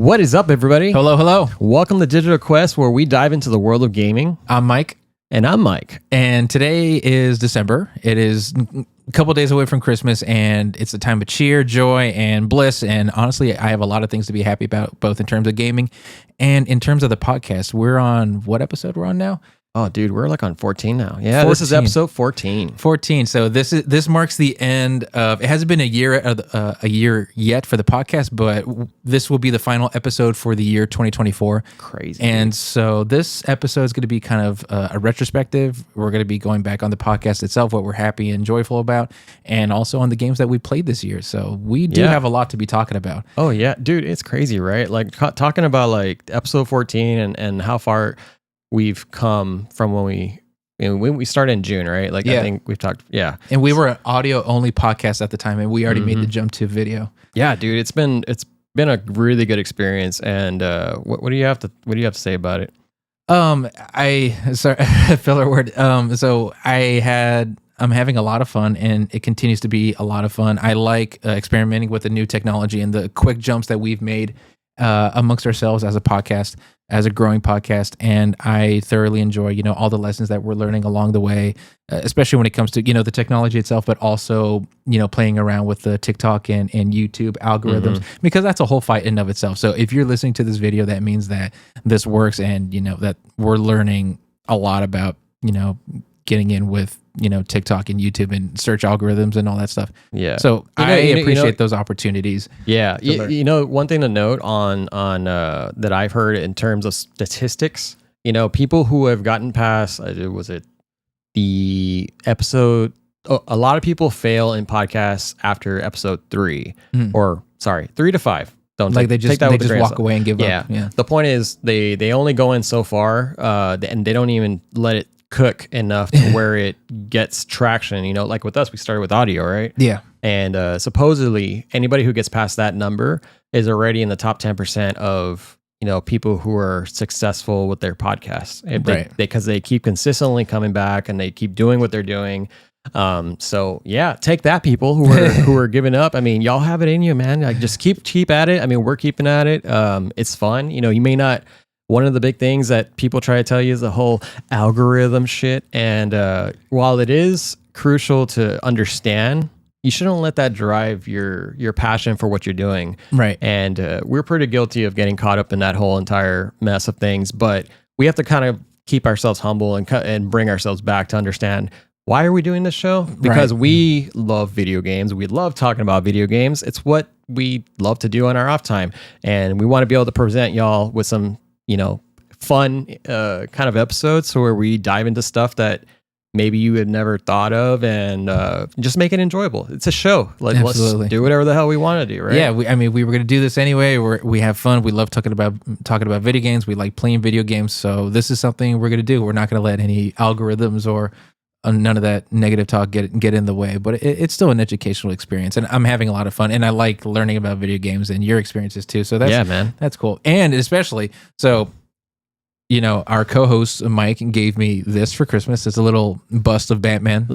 What is up, everybody? Hello, hello. Welcome to Digital Quest, where we dive into the world of gaming. I'm Mike. And I'm Mike. And today is December. It is a couple days away from Christmas, and it's a time of cheer, joy, and bliss. And honestly, I have a lot of things to be happy about, both in terms of gaming and in terms of the podcast. We're on what episode we're on now? Oh, dude, we're like on 14 now. Yeah, 14. This is episode 14. 14. So this marks the end of. It hasn't been a year yet for the podcast, but this will be the final episode for the year 2024. Crazy. And so this episode is going to be kind of a retrospective. We're going to be going back on the podcast itself, what we're happy and joyful about, and also on the games that we played this year. So we do have a lot to be talking about. Oh yeah, dude, it's crazy, right? Like talking about like episode 14 and how far we've come from when we started in June, right? Like I think we've talked, And we were an audio only podcast at the time, and we already made the jump to video. Yeah, dude, it's been a really good experience. And what do you have to say about it? Filler word. So I'm having a lot of fun, and it continues to be a lot of fun. I like experimenting with the new technology and the quick jumps that we've made amongst ourselves as a podcast, as a growing podcast. And I thoroughly enjoy, all the lessons that we're learning along the way, especially when it comes to, the technology itself, but also, playing around with the TikTok and YouTube algorithms, because that's a whole fight in and of itself. So if you're listening to this video, that means that this works, and, that we're learning a lot about, getting in with, TikTok and YouTube and search algorithms and all that stuff. Yeah. So I appreciate those opportunities. Yeah. One thing to note on that I've heard in terms of statistics, people who have gotten past, the episode, a lot of people fail in podcasts after episode 3 or 3 to 5. They just walk away and give up. Yeah. The point is they only go in so far, and they don't even let it cook enough to where it gets traction. Like with us, we started with audio, right? Yeah. And supposedly anybody who gets past that number is already in the top 10% of people who are successful with their podcasts, because they keep consistently coming back and they keep doing what they're doing. So yeah, take that, people who are giving up. I mean, y'all have it in you, man. Like, just keep at it. I mean, we're keeping at it. It's fun. You may not. One of the big things that people try to tell you is the whole algorithm shit. And while it is crucial to understand, you shouldn't let that drive your passion for what you're doing. Right. And we're pretty guilty of getting caught up in that whole entire mess of things. But we have to kind of keep ourselves humble and bring ourselves back to understand, why are we doing this show? Because we love video games. We love talking about video games. It's what we love to do on our off time. And we want to be able to present y'all with some fun kind of episodes where we dive into stuff that maybe you had never thought of, and just make it enjoyable. It's a show. Like, Absolutely. Let's do whatever the hell we want to do, right? Yeah, we were going to do this anyway. We have fun. We love talking about video games. We like playing video games. So this is something we're going to do. We're not going to let any algorithms or none of that negative talk get in the way. But it's still an educational experience, and I'm having a lot of fun. And I like learning about video games and your experiences too. So that's cool. And especially so. Our co-host Mike gave me this for Christmas. It's a little bust of Batman.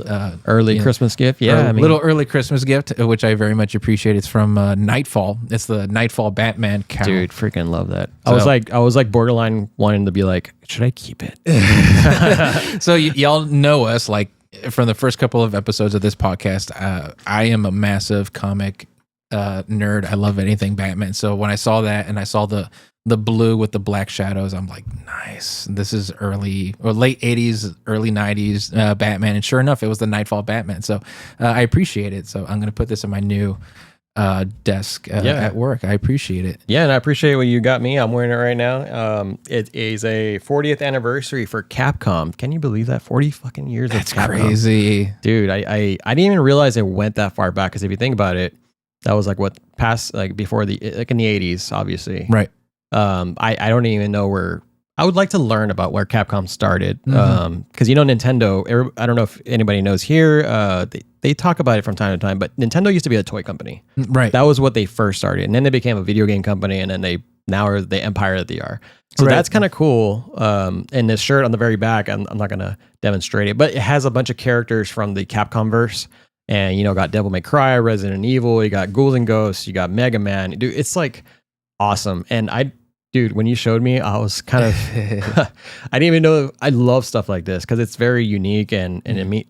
Early Christmas gift. Yeah. Little early Christmas gift, which I very much appreciate. It's from Nightfall. It's the Nightfall Batman cowl. Dude, freaking love that. So, I was like borderline wanting to be like, should I keep it? So y'all know us, like, from the first couple of episodes of this podcast. I am a massive comic nerd. I love anything Batman. So when I saw that and I saw the blue with the black shadows, I'm like, nice. This is early or late 80s, early 90s Batman. And sure enough, it was the Nightfall Batman. So I appreciate it. So I'm going to put this in my new desk at work. I appreciate it. Yeah, and I appreciate what you got me. I'm wearing it right now. It is a 40th anniversary for Capcom. Can you believe that? 40 fucking years of Capcom. That's crazy. Dude, I didn't even realize it went that far back, because if you think about it, that was like before in the 80s, obviously. Right. I don't even know where. I would like to learn about where Capcom started, because Nintendo. I don't know if anybody knows here. They talk about it from time to time, but Nintendo used to be a toy company. Right. That was what they first started, and then they became a video game company, and then they now are the empire that they are. So that's kind of cool. And this shirt on the very back, I'm not going to demonstrate it, but it has a bunch of characters from the Capcom verse. And, got Devil May Cry, Resident Evil, you got Ghouls and Ghosts, you got Mega Man. Dude, it's like awesome. And dude, when you showed me, I was kind of, I didn't even know. I love stuff like this because it's very unique and it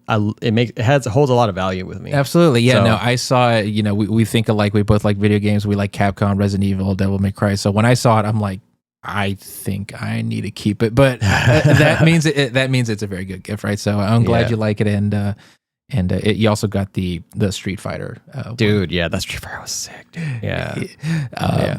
holds a lot of value with me. Absolutely, yeah. So, no, I saw it. You know, we think alike. We both like video games. We like Capcom, Resident Evil, Devil May Cry. So when I saw it, I'm like, I think I need to keep it. But that means it's a very good gift, right? So I'm glad you like it, and you also got the Street Fighter, dude. Yeah, that Street Fighter was sick, dude. Yeah,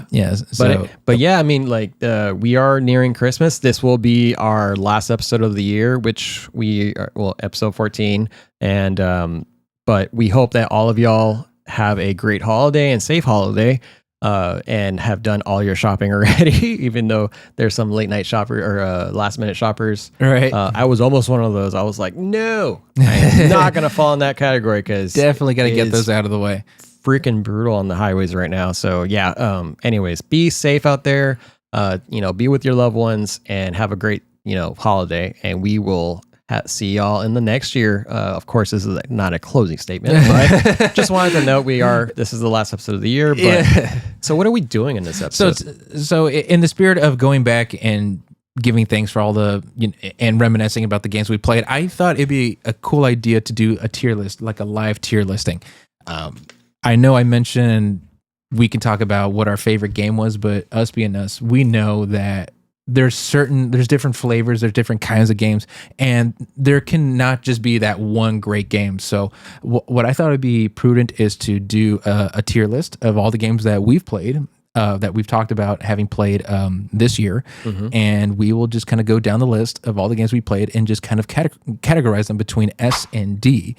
yeah. So, but yeah, I mean, like, we are nearing Christmas. This will be our last episode of the year, which episode 14, and but we hope that all of y'all have a great holiday and safe holiday. And have done all your shopping already, even though there's some late night shopper or last minute shoppers. Right. I was almost one of those. I was like, no, I'm not going to fall in that category because definitely got to get those out of the way. Freaking brutal on the highways right now. So yeah. Anyways, be safe out there. Be with your loved ones and have a great, holiday. And we will see y'all in the next year. Of course, this is not a closing statement, but just wanted to note this is the last episode of the year. But so what are we doing in this episode? So in the spirit of going back and giving thanks for all the and reminiscing about the games we played, I thought it'd be a cool idea to do a tier list, like a live tier listing. I know I mentioned we can talk about what our favorite game was, but us being us, we know that there's different flavors, there's different kinds of games, and there cannot just be that one great game. So what I thought would be prudent is to do a tier list of all the games that we've played, that we've talked about having played this year, and we will just kind of go down the list of all the games we played and just kind of categorize them between S and D.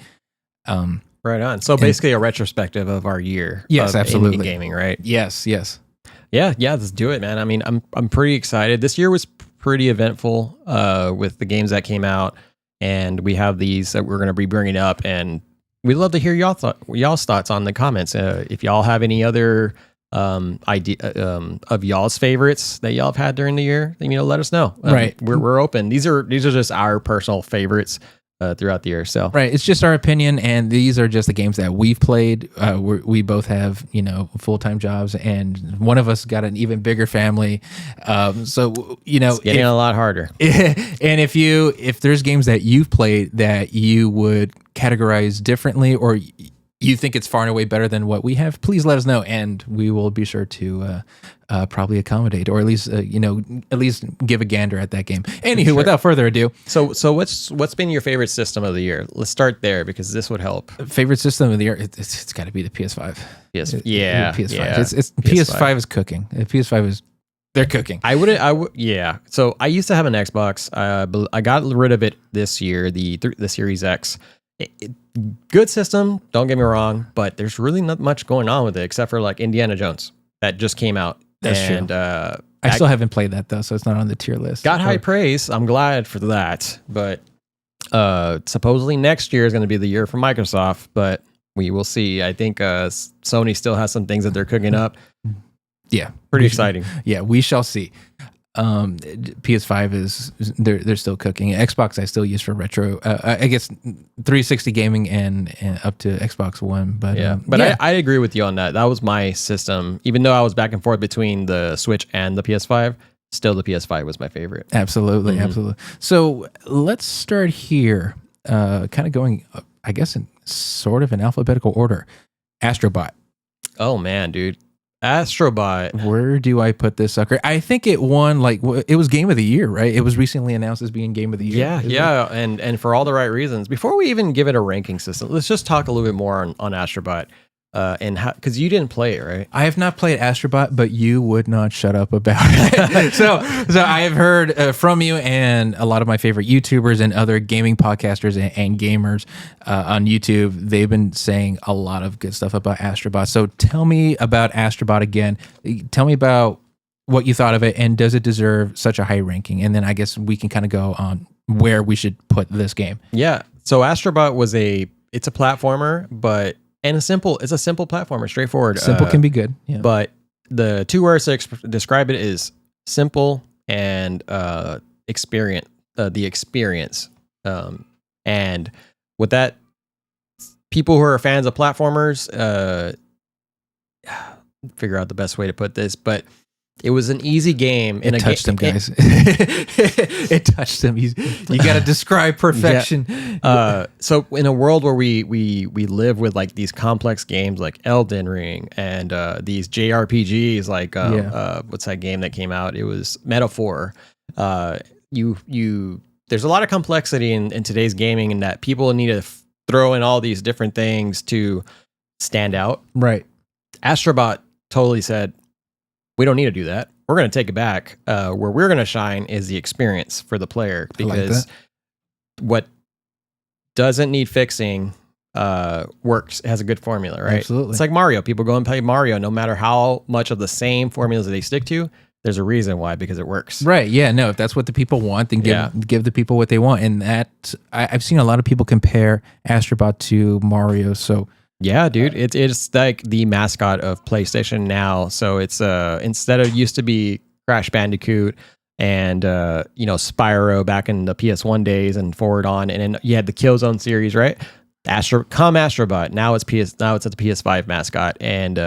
Right on. So basically a retrospective of our year. Yes, of absolutely. indie gaming, right? Yes. Yeah, let's do it, man. I mean, I'm pretty excited. This year was pretty eventful with the games that came out, and we have these that we're going to be bringing up, and we'd love to hear y'all's thoughts on the comments. If y'all have any other idea of y'all's favorites that y'all have had during the year, then let us know. Right, we're open. These are just our personal favorites throughout the year. So right, it's just our opinion, and these are just the games that we've played. We both have full-time jobs, and one of us got an even bigger family. So it's getting a lot harder. And if there's games that you've played that you would categorize differently, or you think it's far and away better than what we have, please let us know, and we will be sure to probably accommodate, or at least give a gander at that game. Anywho, without further ado, so what's been your favorite system of the year? Let's start there because this would help. Favorite system of the year? It's got to be the PS5. PS5. PS5 is cooking. They're cooking. I would. Yeah. So I used to have an Xbox. I got rid of it this year. The Series X. Good system, don't get me wrong, but there's really not much going on with it except for like Indiana Jones that just came out. That's true. I still haven't played that though, so it's not on the tier list. Got high praise. I'm glad for that. But supposedly next year is going to be the year for Microsoft, but we will see. I think Sony still has some things that they're cooking up. Yeah, pretty exciting. Yeah, we shall see. PS5 is they're still cooking. Xbox I still use for retro. I guess 360 gaming and up to Xbox One. But I agree with you on that. That was my system. Even though I was back and forth between the Switch and the PS5, still the PS5 was my favorite. Absolutely. So let's start here. Kind of going, I guess, in sort of an alphabetical order. Astro Bot. Oh man, dude. Astro Bot. Where do I put this sucker? I think it won, it was Game of the Year, right? It was recently announced as being Game of the Year. Yeah, and for all the right reasons. Before we even give it a ranking system, let's just talk a little bit more on Astro Bot. And because you didn't play it, right? I have not played Astro Bot, but you would not shut up about it. so I have heard from you and a lot of my favorite YouTubers and other gaming podcasters and gamers on YouTube. They've been saying a lot of good stuff about Astro Bot. So tell me about Astro Bot again. Tell me about what you thought of it, and does it deserve such a high ranking? And then I guess we can kind of go on where we should put this game. Yeah. So Astro Bot it's a platformer, but it's a simple platformer, straightforward. Simple can be good. Yeah. But the two words to describe it is simple and experience. The experience. And with that, people who are fans of platformers figure out the best way to put this. But It was an easy game. It touched them, guys. It touched them. You got to describe perfection. Yeah. So in a world where we live with like these complex games like Elden Ring and these JRPGs like what's that game that came out? It was Metaphor. There's a lot of complexity in today's gaming, and that people need to throw in all these different things to stand out. Right. Astro Bot totally said, we don't need to do that. We're going to take it back. Where we're going to shine is the experience for the player, because what doesn't need fixing works, has a good formula, right? Absolutely. It's like Mario. People go and play Mario, no matter how much of the same formulas that they stick to, there's a reason why, because it works. Right. Yeah. No, if that's what the people want, then give the people what they want. And that I've seen a lot of people compare Astro Bot to Mario. So yeah, dude, it's like the mascot of PlayStation now. So it's instead of used to be Crash Bandicoot and Spyro back in the PS1 days and forward on, and then you had the Killzone series, right? Astro Bot. Now it's at the PS5 mascot, and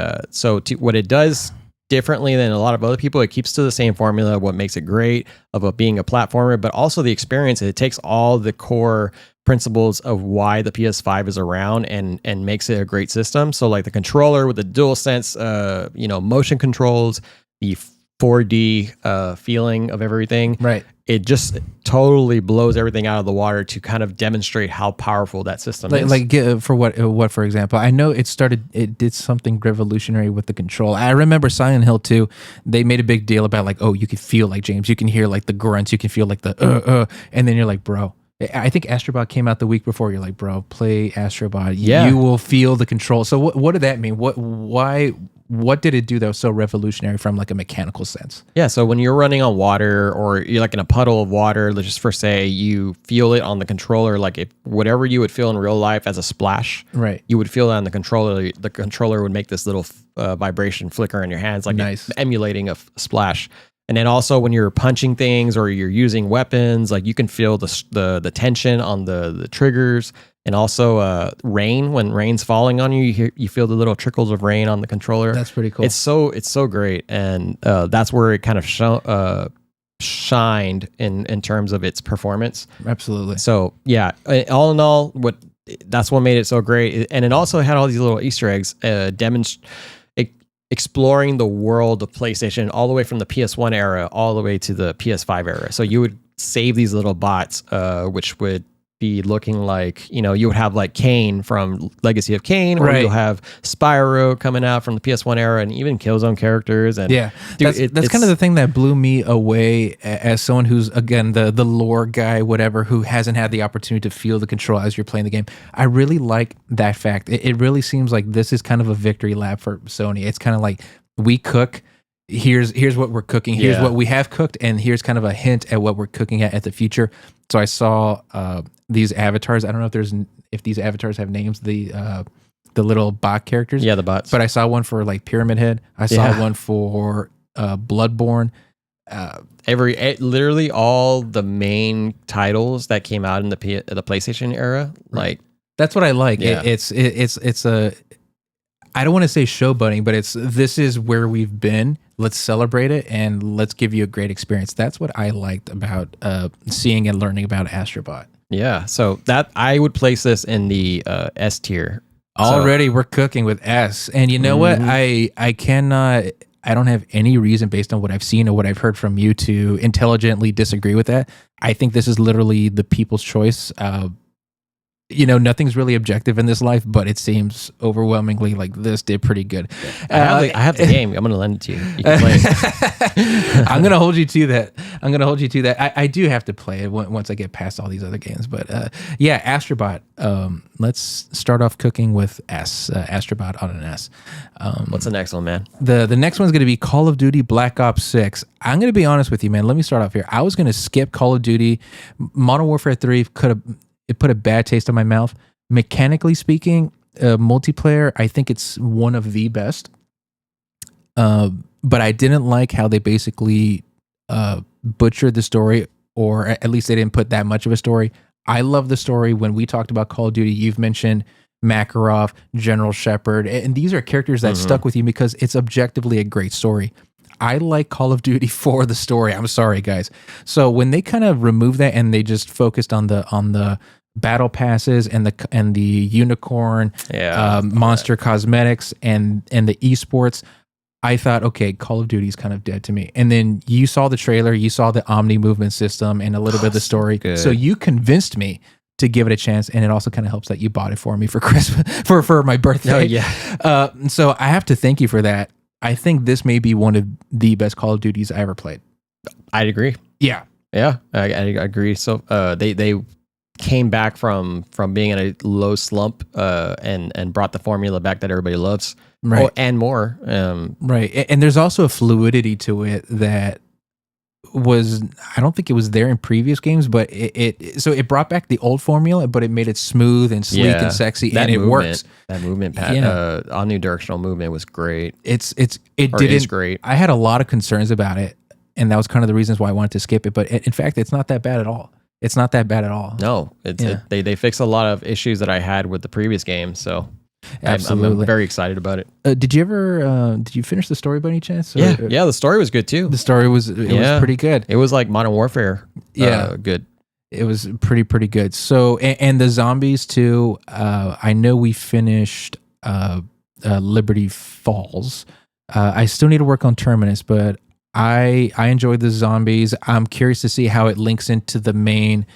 what it does differently than a lot of other people, it keeps to the same formula. What makes it great of being a platformer, but also the experience. It takes all the core principles of why the PS5 is around and makes it a great system. So like the controller with the DualSense, motion controls, the 4D feeling of everything. Right. It just totally blows everything out of the water to kind of demonstrate how powerful that system is. Like for what, for example, I know it did something revolutionary with the control. I remember Silent Hill 2, they made a big deal about like, oh, you can feel like James, you can hear like the grunts, you can feel like the and then you're like, bro, I think Astro Bot came out the week before. You're like, bro, play Astro Bot. Yeah. You will feel the control. So what did that mean? What did it do that was so revolutionary from like a mechanical sense? Yeah, so when you're running on water or you're like in a puddle of water, let's just first say you feel it on the controller, like if whatever you would feel in real life as a splash, right? You would feel it on the controller. The controller would make this little vibration flicker in your hands, like nice. Emulating a splash. And then also when you're punching things or you're using weapons, like you can feel the tension on the triggers. And also rain, when rain's falling on you, you feel the little trickles of rain on the controller. That's pretty cool. It's so great. And that's where it kind of shined in terms of its performance. Absolutely. So yeah, all in all, that's what made it so great. And it also had all these little Easter eggs exploring the world of PlayStation all the way from the PS1 era all the way to the PS5 era. So you would save these little bots, which would be looking like, you would have like Kane from Legacy of Kane, or you'll have Spyro coming out from the PS1 era, and even Killzone characters. And yeah, dude, that's kind of the thing that blew me away as someone who's, again, the lore guy, whatever, who hasn't had the opportunity to feel the control as you're playing the game. I really like that fact. It really seems like this is kind of a victory lap for Sony. It's kind of like, we cook. Here's what we're cooking. Here's what we have cooked, and here's kind of a hint at what we're cooking at the future. So I saw these avatars. I don't know if these avatars have names. The little bot characters. Yeah, the bots. But I saw one for like Pyramid Head. I saw one for Bloodborne. Literally all the main titles that came out in the PlayStation era. Like that's what I like. Yeah. It's a. I don't want to say showboating, but this is where we've been. Let's celebrate it and let's give you a great experience. That's what I liked about seeing and learning about Astro Bot. Yeah, so that I would place this in the S tier. Already we're cooking with S. And you know what? I don't have any reason based on what I've seen or what I've heard from you to intelligently disagree with that. I think this is literally the people's choice. Nothing's really objective in this life, but it seems overwhelmingly like this did pretty good. I have the game. I'm going to lend it to you. You can play it. I'm going to hold you to that. I do have to play it once I get past all these other games. But Astro Bot. Let's start off cooking with S. Astro Bot on an S. What's the next one, man? The next one's going to be Call of Duty Black Ops 6. I'm going to be honest with you, man. Let me start off here. I was going to skip Call of Duty. Modern Warfare 3 it put a bad taste in my mouth. Mechanically speaking, multiplayer, I think it's one of the best. But I didn't like how they basically butchered the story, or at least they didn't put that much of a story. I love the story. When we talked about Call of Duty, you've mentioned Makarov, General Shepard, and these are characters that stuck with you because it's objectively a great story. I like Call of Duty for the story. I'm sorry, guys. So when they kind of removed that and they just focused on the battle passes and the unicorn monster cosmetics and the esports, I thought, okay, Call of Duty is kind of dead to me. And then you saw the trailer, you saw the Omni movement system and a little bit of the story. So you convinced me to give it a chance, and it also kind of helps that you bought it for me for Christmas for my birthday. Oh yeah. So I have to thank you for that. I think this may be one of the best Call of Duties I ever played. I'd agree. Yeah. Yeah, I agree. So they came back from being in a low slump and brought the formula back that everybody loves. Right. Oh, and more. Right. And there's also a fluidity to it that was, I don't think it was there in previous games, but it brought back the old formula, but it made it smooth and sleek and sexy, and it works. That movement omnidirectional movement was great. It is great. I had a lot of concerns about it, and that was kind of the reasons why I wanted to skip it. But in fact, it's not that bad at all. It's not that bad at all. No, they fixed a lot of issues that I had with the previous game. So absolutely, I'm very excited about it. Did you finish the story by any chance? Yeah, the story was good too. The story was was pretty good. It was like Modern Warfare. Good. It was pretty good. So and the zombies too. I know we finished Liberty Falls. I still need to work on Terminus, but I enjoyed the zombies. I'm curious to see how it links into the main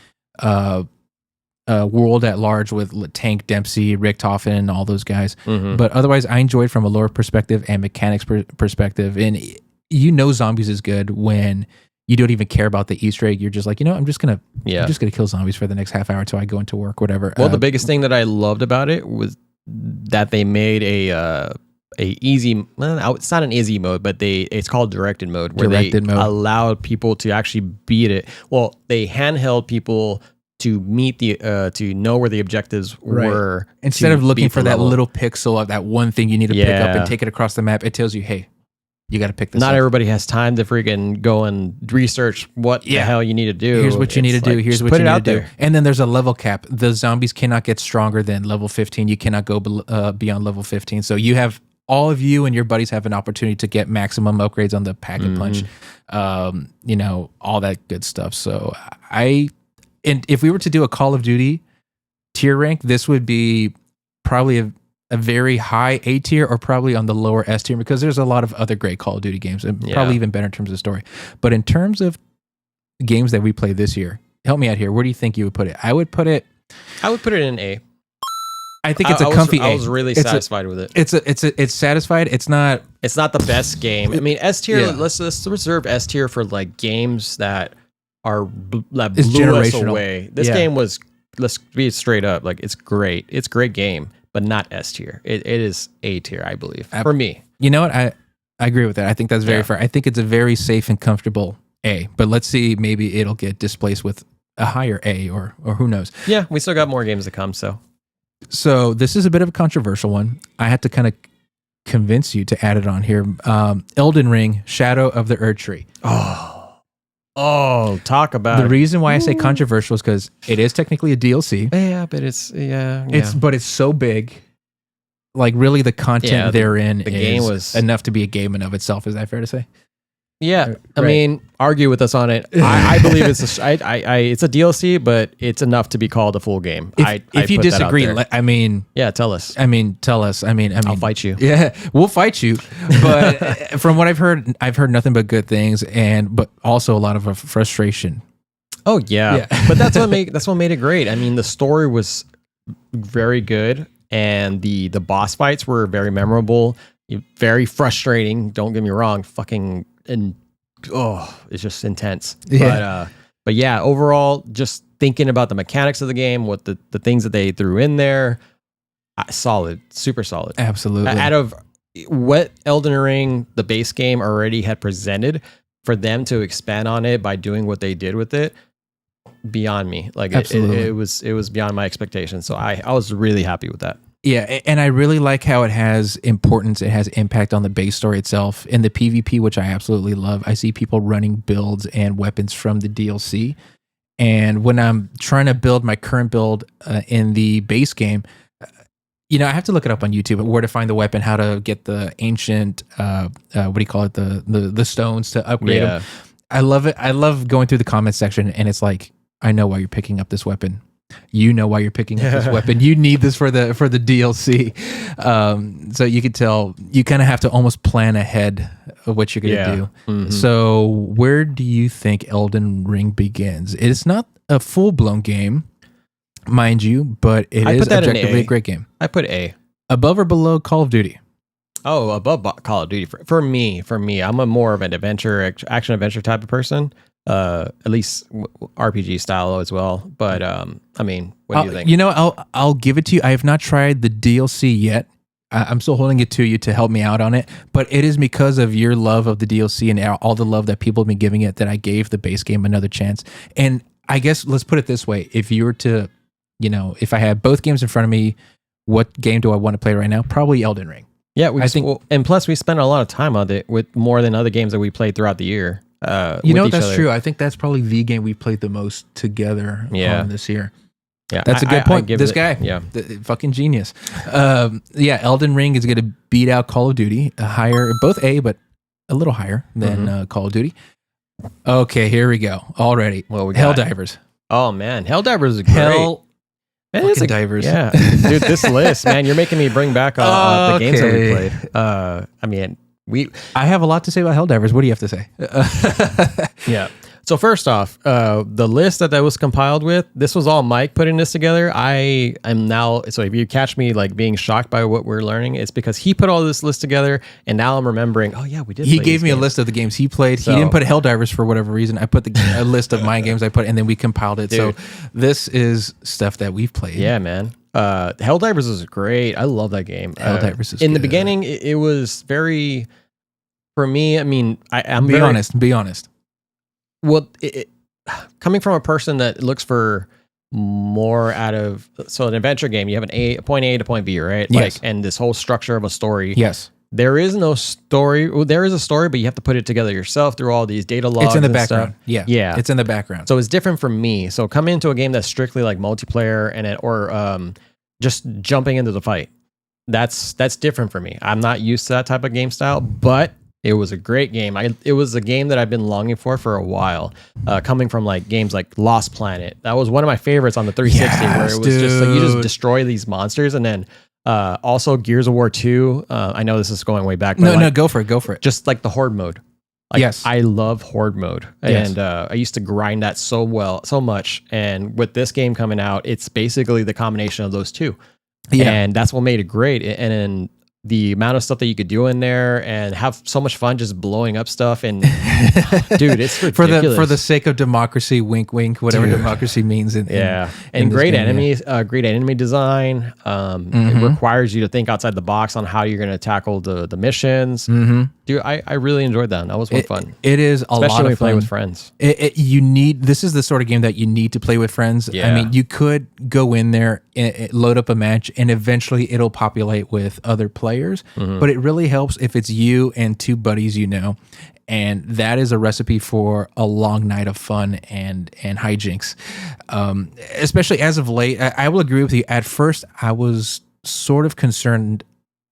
world at large with Tank Dempsey, Richtofen, and all those guys. Mm-hmm. But otherwise, I enjoyed from a lore perspective and mechanics perspective. And zombies is good when you don't even care about the Easter egg. You're just like, I'm just gonna kill zombies for the next half hour until I go into work, whatever. Well, the biggest thing that I loved about it was that they made a easy, well, it's not an easy mode, but it's called directed mode, where they allowed people to actually beat it. Well, they handheld people to meet to know where the objectives were. Instead of looking for that little pixel of that one thing you need to pick up and take it across the map, it tells you, hey, you got to pick this up. Not everybody has time to freaking go and research what the hell you need to do. Here's what you need to do. Here's what you need to do. And then there's a level cap. The zombies cannot get stronger than level 15. You cannot go beyond level 15. So all of you and your buddies have an opportunity to get maximum upgrades on the pack and punch, all that good stuff. So and if we were to do a Call of Duty tier rank, this would be probably a very high A tier or probably on the lower S tier, because there's a lot of other great Call of Duty games and probably even better in terms of story. But in terms of games that we played this year, help me out here. Where do you think you would put it? I would put it in A. I think it's a comfy A. I was really satisfied with it. It's satisfied. It's not the best game. I mean, S tier. Yeah. Let's reserve S tier for like games that blew us away. This game was. Let's be straight up. Like, it's great. It's a great game, but not S tier. It is A tier, I believe, for me. You know what? I agree with that. I think that's very fair. I think it's a very safe and comfortable A. But let's see, maybe it'll get displaced with a higher A, or who knows? Yeah, we still got more games to come. So this is a bit of a controversial one. I had to kind of convince you to add it on here. Elden Ring, Shadow of the Erdtree. Oh, talk about the reason why I say controversial is because it is technically a DLC. Yeah, but it's so big. Like, really, the content therein is enough to be a game in of itself. Is that fair to say? Yeah, I mean, argue with us on it. I believe it's it's a DLC, but it's enough to be called a full game. If you disagree, tell us. Tell us. I'll fight you. Yeah, we'll fight you. But from what I've heard nothing but good things, but also a lot of frustration. Oh yeah. But that's what made it great. I mean, the story was very good, and the boss fights were very memorable, very frustrating. Don't get me wrong. It's just intense. Yeah. But yeah, overall, just thinking about the mechanics of the game, what the things that they threw in there, solid, super solid. Absolutely. Out of what Elden Ring, the base game, already had presented, for them to expand on it by doing what they did with it, beyond me. Like, it was beyond my expectations. So I was really happy with that. Yeah, and I really like how it has importance. It has impact on the base story itself. In the PvP, which I absolutely love, I see people running builds and weapons from the DLC. And when I'm trying to build my current build in the base game, I have to look it up on YouTube, where to find the weapon, how to get the ancient, what do you call it? The stones to upgrade them. I love it. I love going through the comment section, and it's like, I know why you're picking up this weapon. You know why you're picking up this weapon. You need this for the DLC. So you could tell you kind of have to almost plan ahead of what you're going to do. Mm-hmm. So where do you think Elden Ring begins? It's not a full-blown game, mind you, but it is objectively a great game. I put A. Above or below Call of Duty? Oh, above Call of Duty. For me, I'm a more of an action adventure type of person. At least RPG style as well. But I mean, what do you think? I'll give it to you. I have not tried the DLC yet. I'm still holding it to you to help me out on it. But it is because of your love of the DLC and all the love that people have been giving it that I gave the base game another chance. And I guess let's put it this way: if you were to, if I had both games in front of me, what game do I want to play right now? Probably Elden Ring. Yeah, and plus we spent a lot of time on it with more than other games that we played throughout the year. That's true. I think that's probably the game we played the most together this year. Yeah, that's a good point. This guy, fucking genius. Elden Ring is going to beat out Call of Duty, higher, both A, but a little higher than Call of Duty. Okay, here we go. Already, Helldivers. Oh man, Helldivers is great. Divers. Yeah, dude, this list, man, you're making me bring back the games that we played. I mean. I have a lot to say about Helldivers. What do you have to say? Yeah. So first off, the list that was compiled with, this was all Mike putting this together. I am now, so if you catch me like being shocked by what we're learning, it's because he put all this list together, and now I'm remembering, oh yeah, we did. He gave me a list of the games he played. So, he didn't put Helldivers for whatever reason. I put a list of my games I put, and then we compiled it. Dude. So this is stuff that we've played. Yeah, man. Helldivers is great. I love that game. Helldivers is in good. The beginning, it was very, for me, I mean, I'm Be honest. Well, coming from a person that looks for more out of, so an adventure game, you have a point A to point B, right? Yes. And this whole structure of a story. Yes. There is no story. Well, there is a story, but you have to put it together yourself through all these data logs. It's in the and background. Stuff. Yeah. It's in the background. So it's different for me. So coming into a game that's strictly like multiplayer or just jumping into the fight, that's different for me. I'm not used to that type of game style, but it was a great game. It was a game that I've been longing for a while. Coming from like games like Lost Planet, that was one of my favorites on the 360, where it was just like you just destroy these monsters, and then also Gears of War 2. I know this is going way back. But no, go for it. Just like the horde mode. Yes, I love horde mode, and I used to grind that so much. And with this game coming out, it's basically the combination of those two. Yeah, and that's what made it great. And then the amount of stuff that you could do in there and have so much fun just blowing up stuff, and dude, it's ridiculous. for the sake of democracy, wink wink, whatever democracy means. And great enemies, great enemy design. It requires you to think outside the box on how you're going to tackle the missions. Dude, I really enjoyed that. That was fun. It is a lot of fun. Especially when you play with friends. This is the sort of game that you need to play with friends. Yeah. I mean, you could go in there, load up a match, and eventually it'll populate with other players. But it really helps if it's you and two buddies and that is a recipe for a long night of fun and hijinks. Especially as of late, I will agree with you. At first, I was sort of concerned,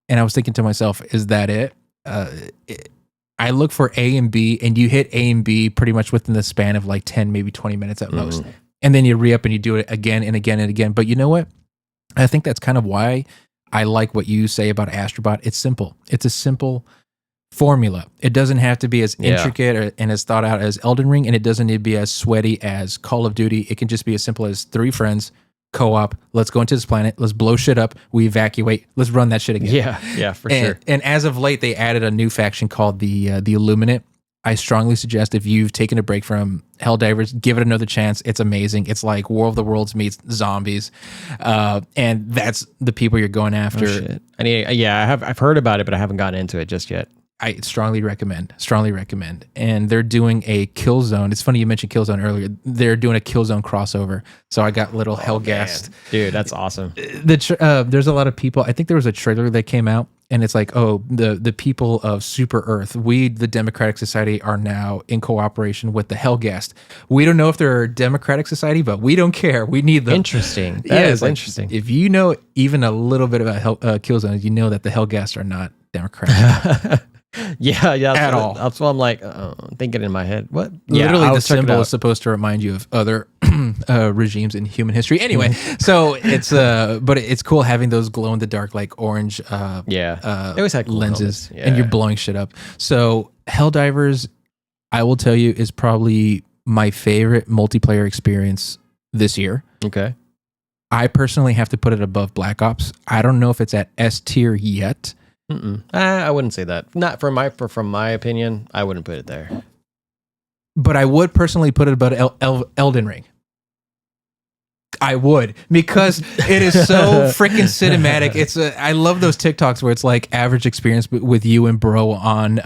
and I was thinking to myself, is that it? I look for A and B, and you hit A and B pretty much within the span of like 10, maybe 20 minutes at most. And then you re-up and you do it again and again and again. But you know what? I think that's kind of why I like what you say about Astro Bot. It's simple. It's a simple formula. It doesn't have to be as intricate and as thought out as Elden Ring, and it doesn't need to be as sweaty as Call of Duty. It can just be as simple as 3 friends, co-op, let's go into this planet, let's blow shit up, we evacuate, let's run that shit again. Yeah, for sure. And as of late, they added a new faction called the Illuminate. I strongly suggest if you've taken a break from Helldivers, give it another chance. It's amazing. It's like War of the Worlds meets zombies, and that's the people you're going after. Oh, shit. I've heard about it, but I haven't gotten into it just yet. I strongly recommend. And they're doing a Killzone. It's funny you mentioned Killzone earlier. They're doing a Killzone crossover. So I got little hellgassed. Dude, that's awesome. There's a lot of people. I think there was a trailer that came out, and it's like, oh, the people of Super Earth, we, the Democratic Society, are now in cooperation with the Hellgast. We don't know if they're a Democratic Society, but we don't care. We need them. Interesting. That is interesting. If you know even a little bit about Killzone, you know that the Hellgast are not Democratic. Yeah, at all. That's what I'm like thinking in my head. What? Literally, the symbol is supposed to remind you of other regimes in human history. Anyway, so it's but it's cool having those glow in the dark like orange they always had cool lenses, and you're blowing shit up. So Helldivers, I will tell you, is probably my favorite multiplayer experience this year. Okay. I personally have to put it above Black Ops. I don't know if it's at S tier yet. I wouldn't say that. Not from my opinion. I wouldn't put it there. But I would personally put it above Elden Ring. I would, because it is so freaking cinematic. I love those TikToks where it's like average experience with you and bro on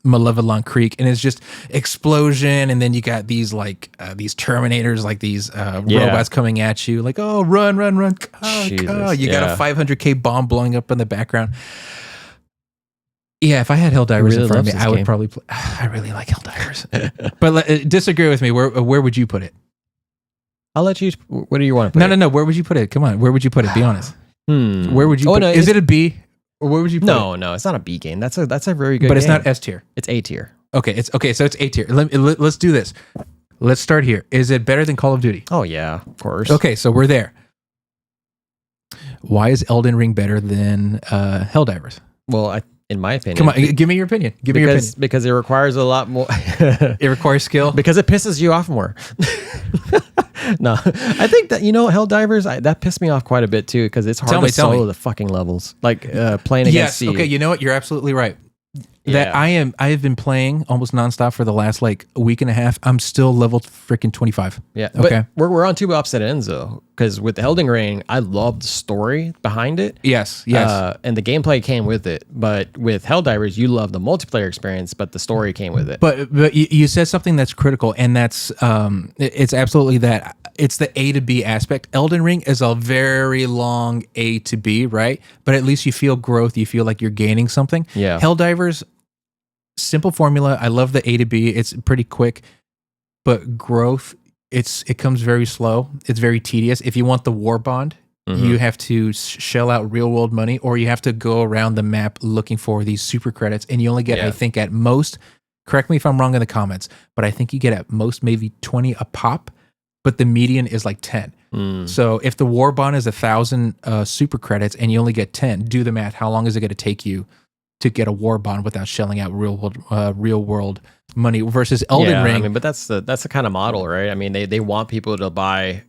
Malevolent Creek, and it's just explosion, and then you got these like these Terminators, like these robots coming at you, like, oh, run, you got a 500k bomb blowing up in the background. Yeah, if I had Helldivers in front of me, I would probably play. I really like Helldivers. But disagree with me. Where would you put it? I'll let you. What do you want to put it? No. Where would you put it? Come on. Where would you put it? Be honest. Where would you put it? Is it a B? Or where would you put it? No, it's not a B game. That's a very good game. But it's not S tier. It's A tier. Okay, so it's A tier. Let's do this. Let's start here. Is it better than Call of Duty? Oh yeah, of course. Okay, so we're there. Why is Elden Ring better than Helldivers? Well, in my opinion. Come on, give me your opinion. Because it requires a lot more. It requires skill? Because it pisses you off more. No, I think that, Helldivers, that pissed me off quite a bit too, because it's hard to solo the fucking levels. Like playing against C. Okay, you know what? You're absolutely right. That I have been playing almost nonstop for the last like a week and a half. I'm still level freaking 25. Yeah. Okay. But we're on two opposite ends though, because with the Elden Ring, I love the story behind it. Yes. And the gameplay came with it. But with Helldivers, you love the multiplayer experience, but the story came with it. But you said something that's critical, and that's it's absolutely that. It's the A to B aspect. Elden Ring is a very long A to B, right? But at least you feel growth. You feel like you're gaining something. Yeah. Helldivers, simple formula. I love the A to B. It's pretty quick, but growth, it comes very slow. It's very tedious. If you want the war bond, you have to shell out real world money, or you have to go around the map looking for these super credits, and you only get, I think, at most, correct me if I'm wrong in the comments, but I think you get at most maybe 20 a pop, but the median is like 10. So if the war bond is 1,000 super credits and you only get 10, do the math. How long is it going to take you to get a war bond without shelling out real world money versus Elden Ring? I mean, but that's the kind of model, right? I mean, they want people to buy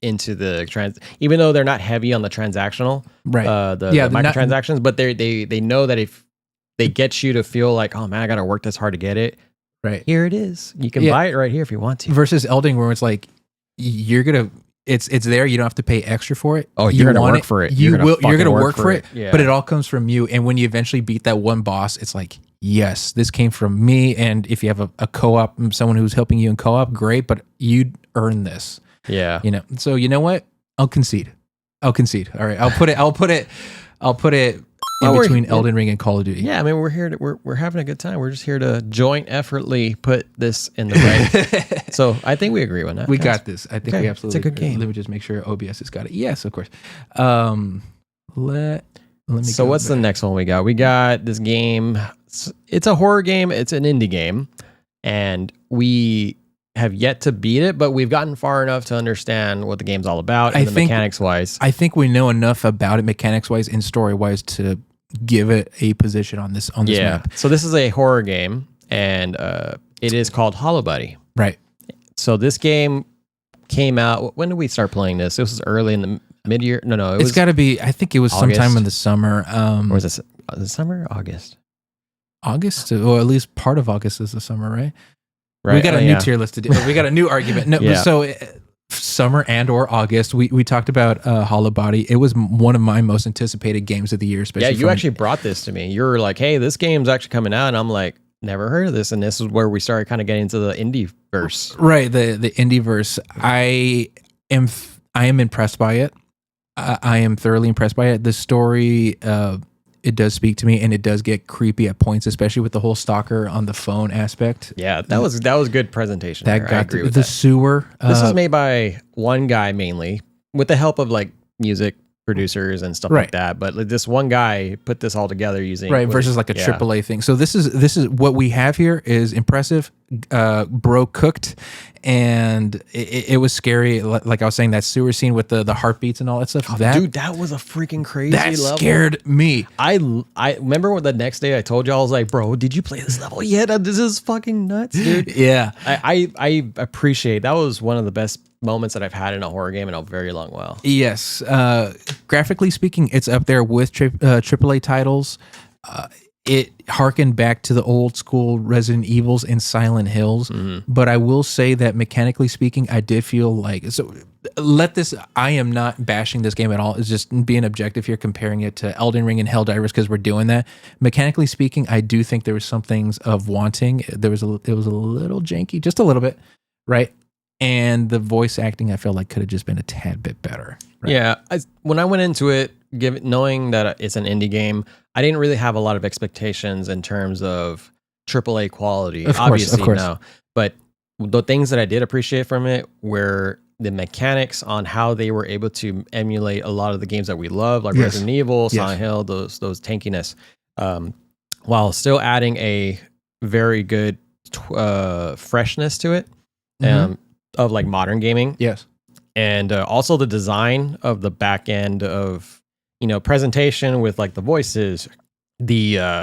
into the even though they're not heavy on the transactional, right? The microtransactions, but they know that if they get you to feel like, oh man, I got to work this hard to get it, right? Here it is. You can buy it right here if you want to. Versus Elden Ring, where it's like it's there. You don't have to pay extra for it. Oh, you're gonna work for it. You're gonna work for it. Yeah. But it all comes from you. And when you eventually beat that one boss, it's like, yes, this came from me. And if you have a co-op, someone who's helping you in co-op, great. But you'd earn this. Yeah. So you know what? I'll concede. All right. I'll put it in between Elden Ring and Call of Duty. Yeah, I mean, we're having a good time. We're just here to joint effortly put this in the right. So I think we agree on that. We got this. I think we absolutely. It's a good game. Let me just make sure OBS has got it. Yes, of course. Let me. So what's the next one we got? We got this game. It's a horror game. It's an indie game, and we have yet to beat it, but we've gotten far enough to understand what the game's all about and mechanics wise. I think we know enough about it mechanics wise and story wise to give it a position on this map. So this is a horror game, and it is called Hollow Buddy. Right. So this game came out. When did we start playing this? This was early in the mid-year. No, it's got to be. I think it was August. sometime in the summer. Or was it the summer? August, or at least part of August is the summer, right? Right. We got a new tier list to do. We got a new argument. No, so summer and or August, we talked about Hollow Body. It was one of my most anticipated games of the year. Especially, you actually brought this to me. You were like, "Hey, this game's actually coming out," and I'm like, "Never heard of this." And this is where we started kind of getting into the indie verse. Right, the indie verse. I am impressed by it. I am thoroughly impressed by it. The story speak to me, and it does get creepy at points, especially with the whole stalker on the phone aspect. Yeah, that was good presentation. That got the sewer. This was made by one guy mainly, with the help of like music producers and stuff like that. But like, this one guy put this all together using versus like a AAA thing. So this is what we have here is impressive, bro cooked, and it was scary. Like I was saying, that sewer scene with the heartbeats and all that stuff. Dude, that was a freaking crazy level. That scared me. I remember when the next day I told you, I was like, bro, did you play this level yet? This is fucking nuts, dude. Yeah. I appreciate that. Was one of the best moments that I've had in a horror game in a very long while. Yes. Graphically speaking, it's up there with AAA titles. It harkened back to the old school Resident Evils and Silent Hills. But I will say that mechanically speaking, I did feel like, I am not bashing this game at all. It's just being objective here, comparing it to Elden Ring and Helldivers, because we're doing that. Mechanically speaking, I do think there was some things of wanting. It was a little janky, just a little bit, right? And the voice acting, I feel like, could have just been a tad bit better. Right? Yeah. When I went into it, knowing that it's an indie game, I didn't really have a lot of expectations in terms of AAA quality. Obviously, no. But the things that I did appreciate from it were the mechanics on how they were able to emulate a lot of the games that we love, like Resident Evil, Silent Hill, those tankiness, while still adding a very good freshness to it. Of like modern gaming. Yes. And also the design of the back end of, presentation with like the voices, the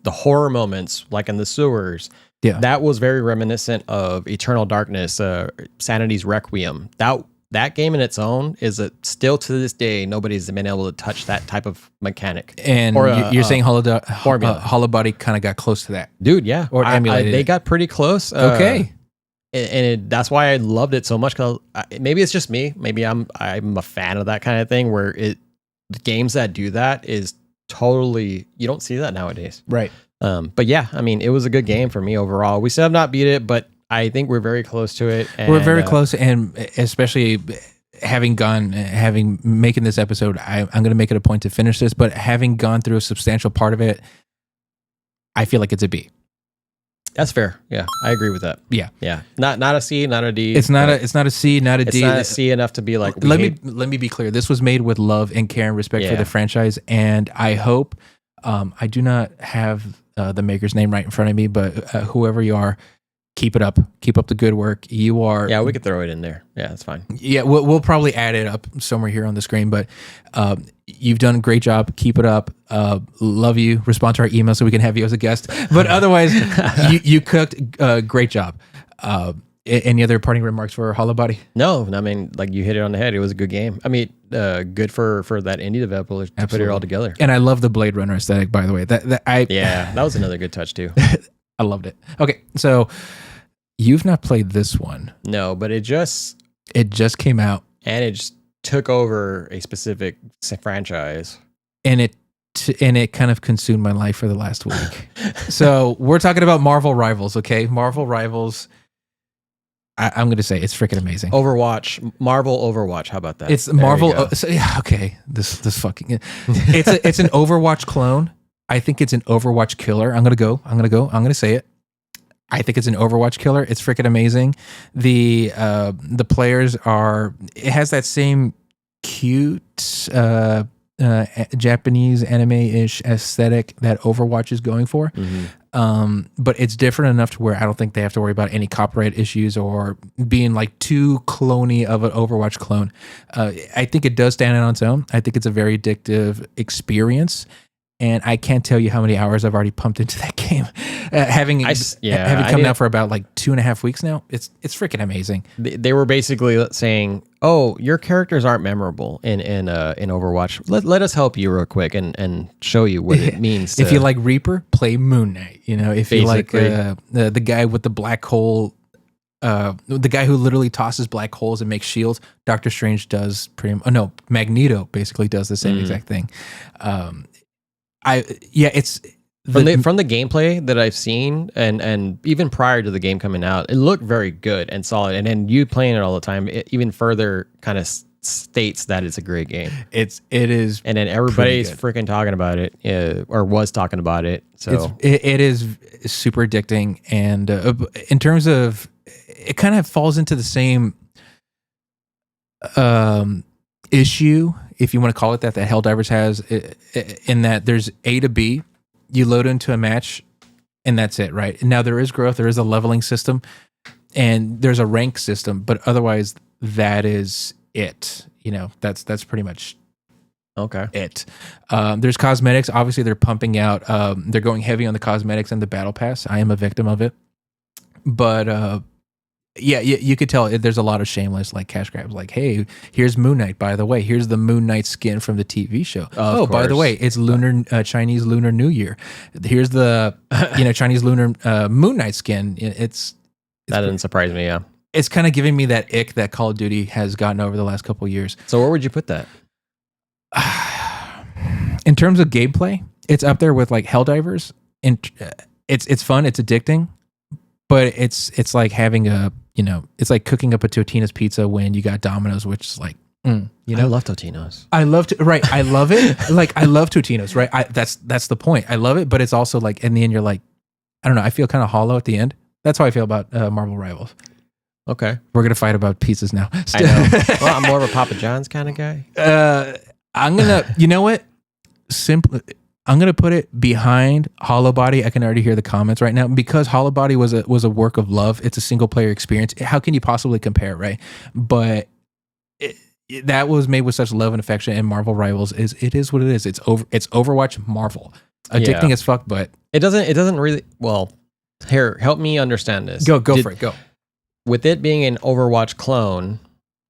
horror moments, like in the sewers. Yeah. That was very reminiscent of Eternal Darkness, Sanity's Requiem. That game in its own is still to this day, nobody's been able to touch that type of mechanic. And you're saying Hollow Body kind of got close to that. Dude, yeah. Or emulated they got pretty close. Okay. And that's why I loved it so much. Cause maybe it's just me. Maybe I'm a fan of that kind of thing where the games that do that is totally, you don't see that nowadays. Right. But yeah, I mean, it was a good game for me overall. We still have not beat it, but I think we're very close to it. And, we're very close. And especially making this episode, I'm going to make it a point to finish this, but having gone through a substantial part of it, I feel like it's a B. That's fair. Yeah, I agree with that. Yeah, yeah. Not a C, not a D. It's not a C, not a D. It's not a C enough to be like. Let me be clear. This was made with love and care and respect for the franchise, and I hope. I do not have the maker's name right in front of me, but whoever you are, keep it up. Keep up the good work. You are. Yeah, we could throw it in there. Yeah, that's fine. Yeah, we'll probably add it up somewhere here on the screen, but you've done a great job. Keep it up. Love you. Respond to our email so we can have you as a guest. But otherwise, you cooked. Great job. Any other parting remarks for Hollow Body? No, I mean, like you hit it on the head. It was a good game. I mean, good for that indie developer to put it all together. And I love the Blade Runner aesthetic, by the way. That was another good touch too. I loved it. Okay, so you've not played this one. No, but it just came out, and it just took over a specific franchise, and it kind of consumed my life for the last week. So we're talking about Marvel Rivals, okay? Marvel Rivals. I'm going to say it's freaking amazing. Marvel Overwatch. How about that? It's Marvel. Okay, this fucking. It's an Overwatch clone. I think it's an Overwatch killer. I'm going to say it. I think it's an Overwatch killer. It's freaking amazing. The players are. It has that same cute Japanese anime-ish aesthetic that Overwatch is going for. But it's different enough to where I don't think they have to worry about any copyright issues or being like too cloney of an Overwatch clone. I think it does stand on its own. I think it's a very addictive experience. And I can't tell you how many hours I've already pumped into that game. Having come out for about like 2.5 weeks now, it's freaking amazing. They were basically saying, "Oh, your characters aren't memorable in Overwatch. Let us help you real quick and show you what it means." If you like Reaper, play Moon Knight. If you like the guy with the black hole. The guy who literally tosses black holes and makes shields, Doctor Strange does Magneto basically does the same exact thing. It's from the gameplay that I've seen, and even prior to the game coming out, it looked very good and solid. And then you playing it all the time, it even further kind of states that it's a great game. It is, and then everybody's freaking talking about it, or was talking about it. So it is super addicting, and in terms of, it kind of falls into the same issue, if you want to call it that Helldivers has, in that there's A to B, you load into a match, and that's it, right? Now there is growth, there is a leveling system, and there's a rank system, but otherwise that is it. You know, that's pretty much it. There's cosmetics. Obviously, they're pumping out. They're going heavy on the cosmetics and the battle pass. I am a victim of it, but yeah, you could tell there's a lot of shameless like cash grabs. Like, hey, here's Moon Knight. By the way, here's the Moon Knight skin from the TV show. Oh, by the way, it's Chinese Lunar New Year. Here's the Chinese Lunar Moon Knight skin. That didn't surprise me. Yeah, it's kind of giving me that ick that Call of Duty has gotten over the last couple of years. So where would you put that? In terms of gameplay, it's up there with like Helldivers. And it's fun, it's addicting, but it's like having it's like cooking up a Totino's pizza when you got Domino's, which is like, I love Totino's. I love it. Like, I love Totino's, right? That's the point. I love it, but it's also like, in the end, you're like, I don't know, I feel kind of hollow at the end. That's how I feel about Marvel Rivals. Okay. We're going to fight about pizzas now. I know. Well, I'm more of a Papa John's kind of guy. I'm going to, you know what? I'm going to put it behind Hollow Body. I can already hear the comments right now. Because Hollow Body was a work of love. It's a single player experience. How can you possibly compare, right? But that was made with such love and affection, and Marvel Rivals is what it is. It's Overwatch Marvel. Addicting as fuck, but it doesn't really, well, here, help me understand this. Go for it. Go. With it being an Overwatch clone,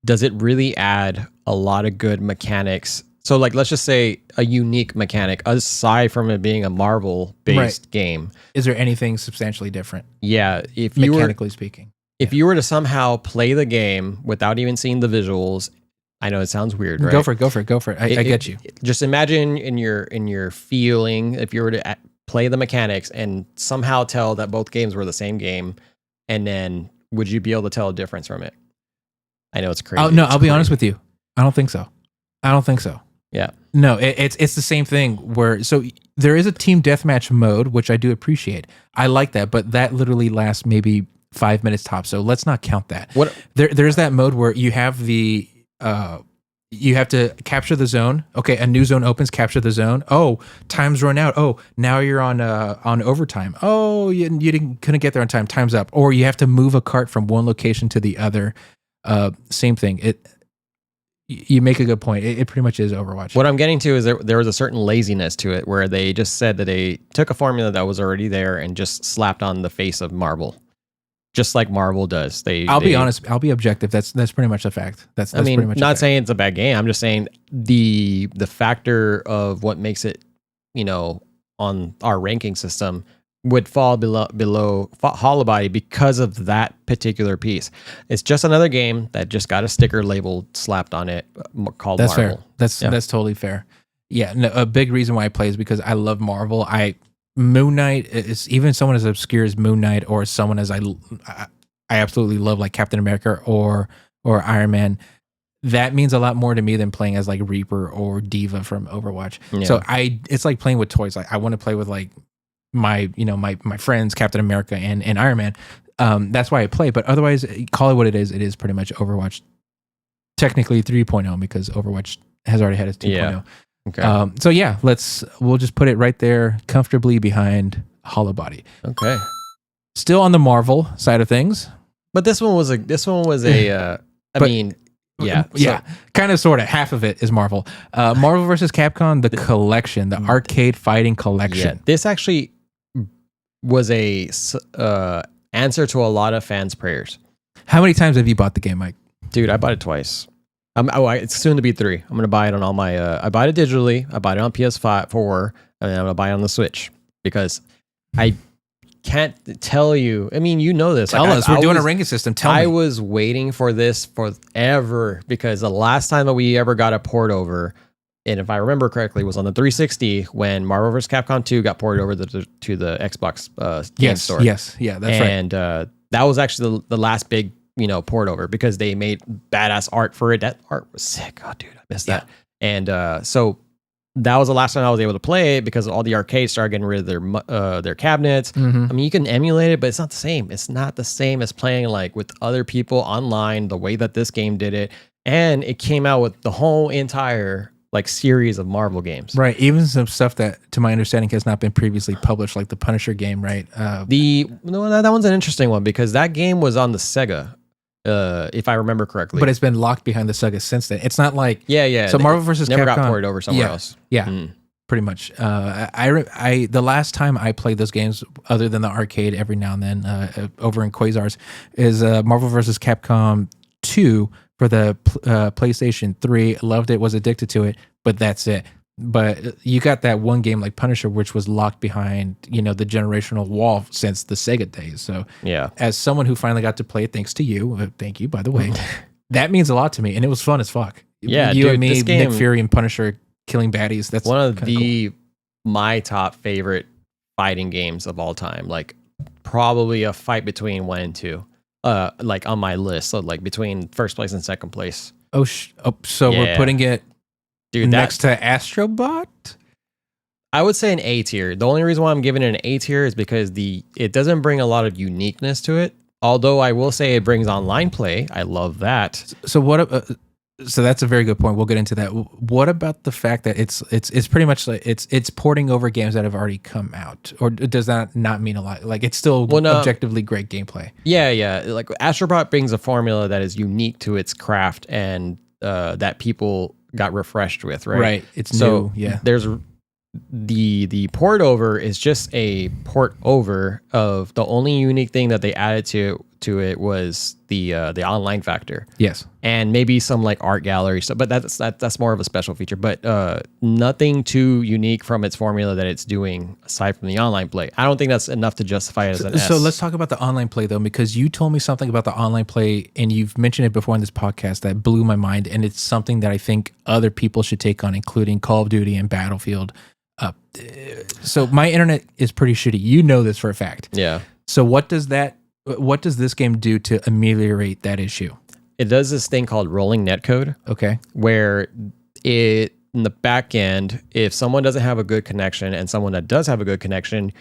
does it really add a lot of good mechanics? So, like, let's just say a unique mechanic, aside from it being a Marvel-based game. Is there anything substantially different? Yeah. Mechanically speaking. If you were to somehow play the game without even seeing the visuals, I know it sounds weird, right? Go for it. I get you. Just imagine in your feeling, if you were to play the mechanics and somehow tell that both games were the same game, and then would you be able to tell a difference from it? I know it's crazy. No, I'll be honest with you. I don't think so. Yeah. No, it's the same thing where, so there is a team deathmatch mode, which I do appreciate. I like that, but that literally lasts maybe 5 minutes tops. So let's not count that. There's that mode where you have you have to capture the zone. Okay, a new zone opens, capture the zone. Oh, time's run out. Oh, now you're on overtime. Oh, you couldn't get there on time. Time's up. Or you have to move a cart from one location to the other. Same thing. You make a good point. It pretty much is Overwatch. What I'm getting to is there was a certain laziness to it where they just said that they took a formula that was already there and just slapped on the face of Marvel. Just like Marvel does. I'll be honest. I'll be objective. That's pretty much a fact. That's pretty much not saying it's a bad game. I'm just saying the factor of what makes it, on our ranking system would fall below Hollow Body because of that particular piece. It's just another game that just got a sticker label slapped on it called Marvel. That's fair. That's totally fair. Yeah. No, a big reason why I play is because I love Marvel. Moon Knight is even someone as obscure as Moon Knight, or someone as I absolutely love like Captain America or Iron Man. That means a lot more to me than playing as like Reaper or Diva from Overwatch. Yeah. So it's like playing with toys. Like I want to play with like my friends, Captain America and Iron Man. That's why I play. But otherwise, call it what it is. It is pretty much Overwatch. Technically 3.0 because Overwatch has already had its 2.0. Yeah. Okay. So yeah, we'll just put it right there comfortably behind Hollow Body. Okay. Still on the Marvel side of things. But this one was a yeah, kind of sort of half of it is Marvel. Marvel vs. Capcom, the collection, the arcade fighting collection. Yeah, this actually was a answer to a lot of fans' prayers. How many times have you bought the game, Mike? Dude, I bought it twice. It's soon to be 3. I'm going to buy it on all my... I bought it digitally. I bought it on PS4, and then I'm going to buy it on the Switch because I can't tell you. I mean, you know this. Tell us. We're doing a ranking system. Tell me. I was waiting for this forever because the last time that we ever got a port over, and if I remember correctly, was on the 360 when Marvel vs. Capcom 2 got ported over to the Xbox game store. Yes. Yeah, that's right. And that was actually the last big port over because they made badass art for it. That art was sick. Oh, dude, I missed that. And so that was the last time I was able to play it because all the arcades started getting rid of their cabinets. I mean, you can emulate it, but it's not the same. It's not the same as playing like with other people online, the way that this game did it. And it came out with the whole entire like series of Marvel games. Right. Even some stuff that, to my understanding, has not been previously published, like the Punisher game, right? That one's an interesting one because that game was on the Sega, if I remember correctly. But it's been locked behind the Sega since then. It's not like So Marvel vs. never Capcom got ported over somewhere else. Yeah, pretty much. I the last time I played those games, other than the arcade, every now and then over in Quasars, is Marvel vs. Capcom 2 for the PlayStation 3. Loved it, was addicted to it, but that's it. But you got that one game like Punisher, which was locked behind, the generational wall since the Sega days. So as someone who finally got to play it, thanks to you, thank you, by the way, that means a lot to me. And it was fun as fuck. Yeah, you dude, and me, this game, Nick Fury and Punisher killing baddies. That's one of my top favorite fighting games of all time. Like probably a fight between 1 and 2. Like on my list, so like between first place and second place. So we're putting it, dude, next to Astro Bot? I would say an A tier. The only reason why I'm giving it an A tier is because it doesn't bring a lot of uniqueness to it. Although I will say it brings online play. I love that. So that's a very good point. We'll get into that. What about the fact that it's pretty much like it's porting over games that have already come out, or does that not mean a lot? Like it's still objectively great gameplay. Yeah. Like Astro Bot brings a formula that is unique to its craft and that people got refreshed with, right? Right. It's new. Yeah. There's the port over is just a port over of the only unique thing that they added to it was the online factor. Yes. And maybe some like art gallery stuff, but that's more of a special feature, but nothing too unique from its formula that it's doing aside from the online play. I don't think that's enough to justify it as an S. So let's talk about the online play though, because you told me something about the online play and you've mentioned it before in this podcast that blew my mind, and it's something that I think other people should take on, including Call of Duty and Battlefield. So my internet is pretty shitty. You know this for a fact. Yeah. So what does this game do to ameliorate that issue? It does this thing called rolling netcode. Okay. Where in the back end, if someone doesn't have a good connection and someone that does have a good connection,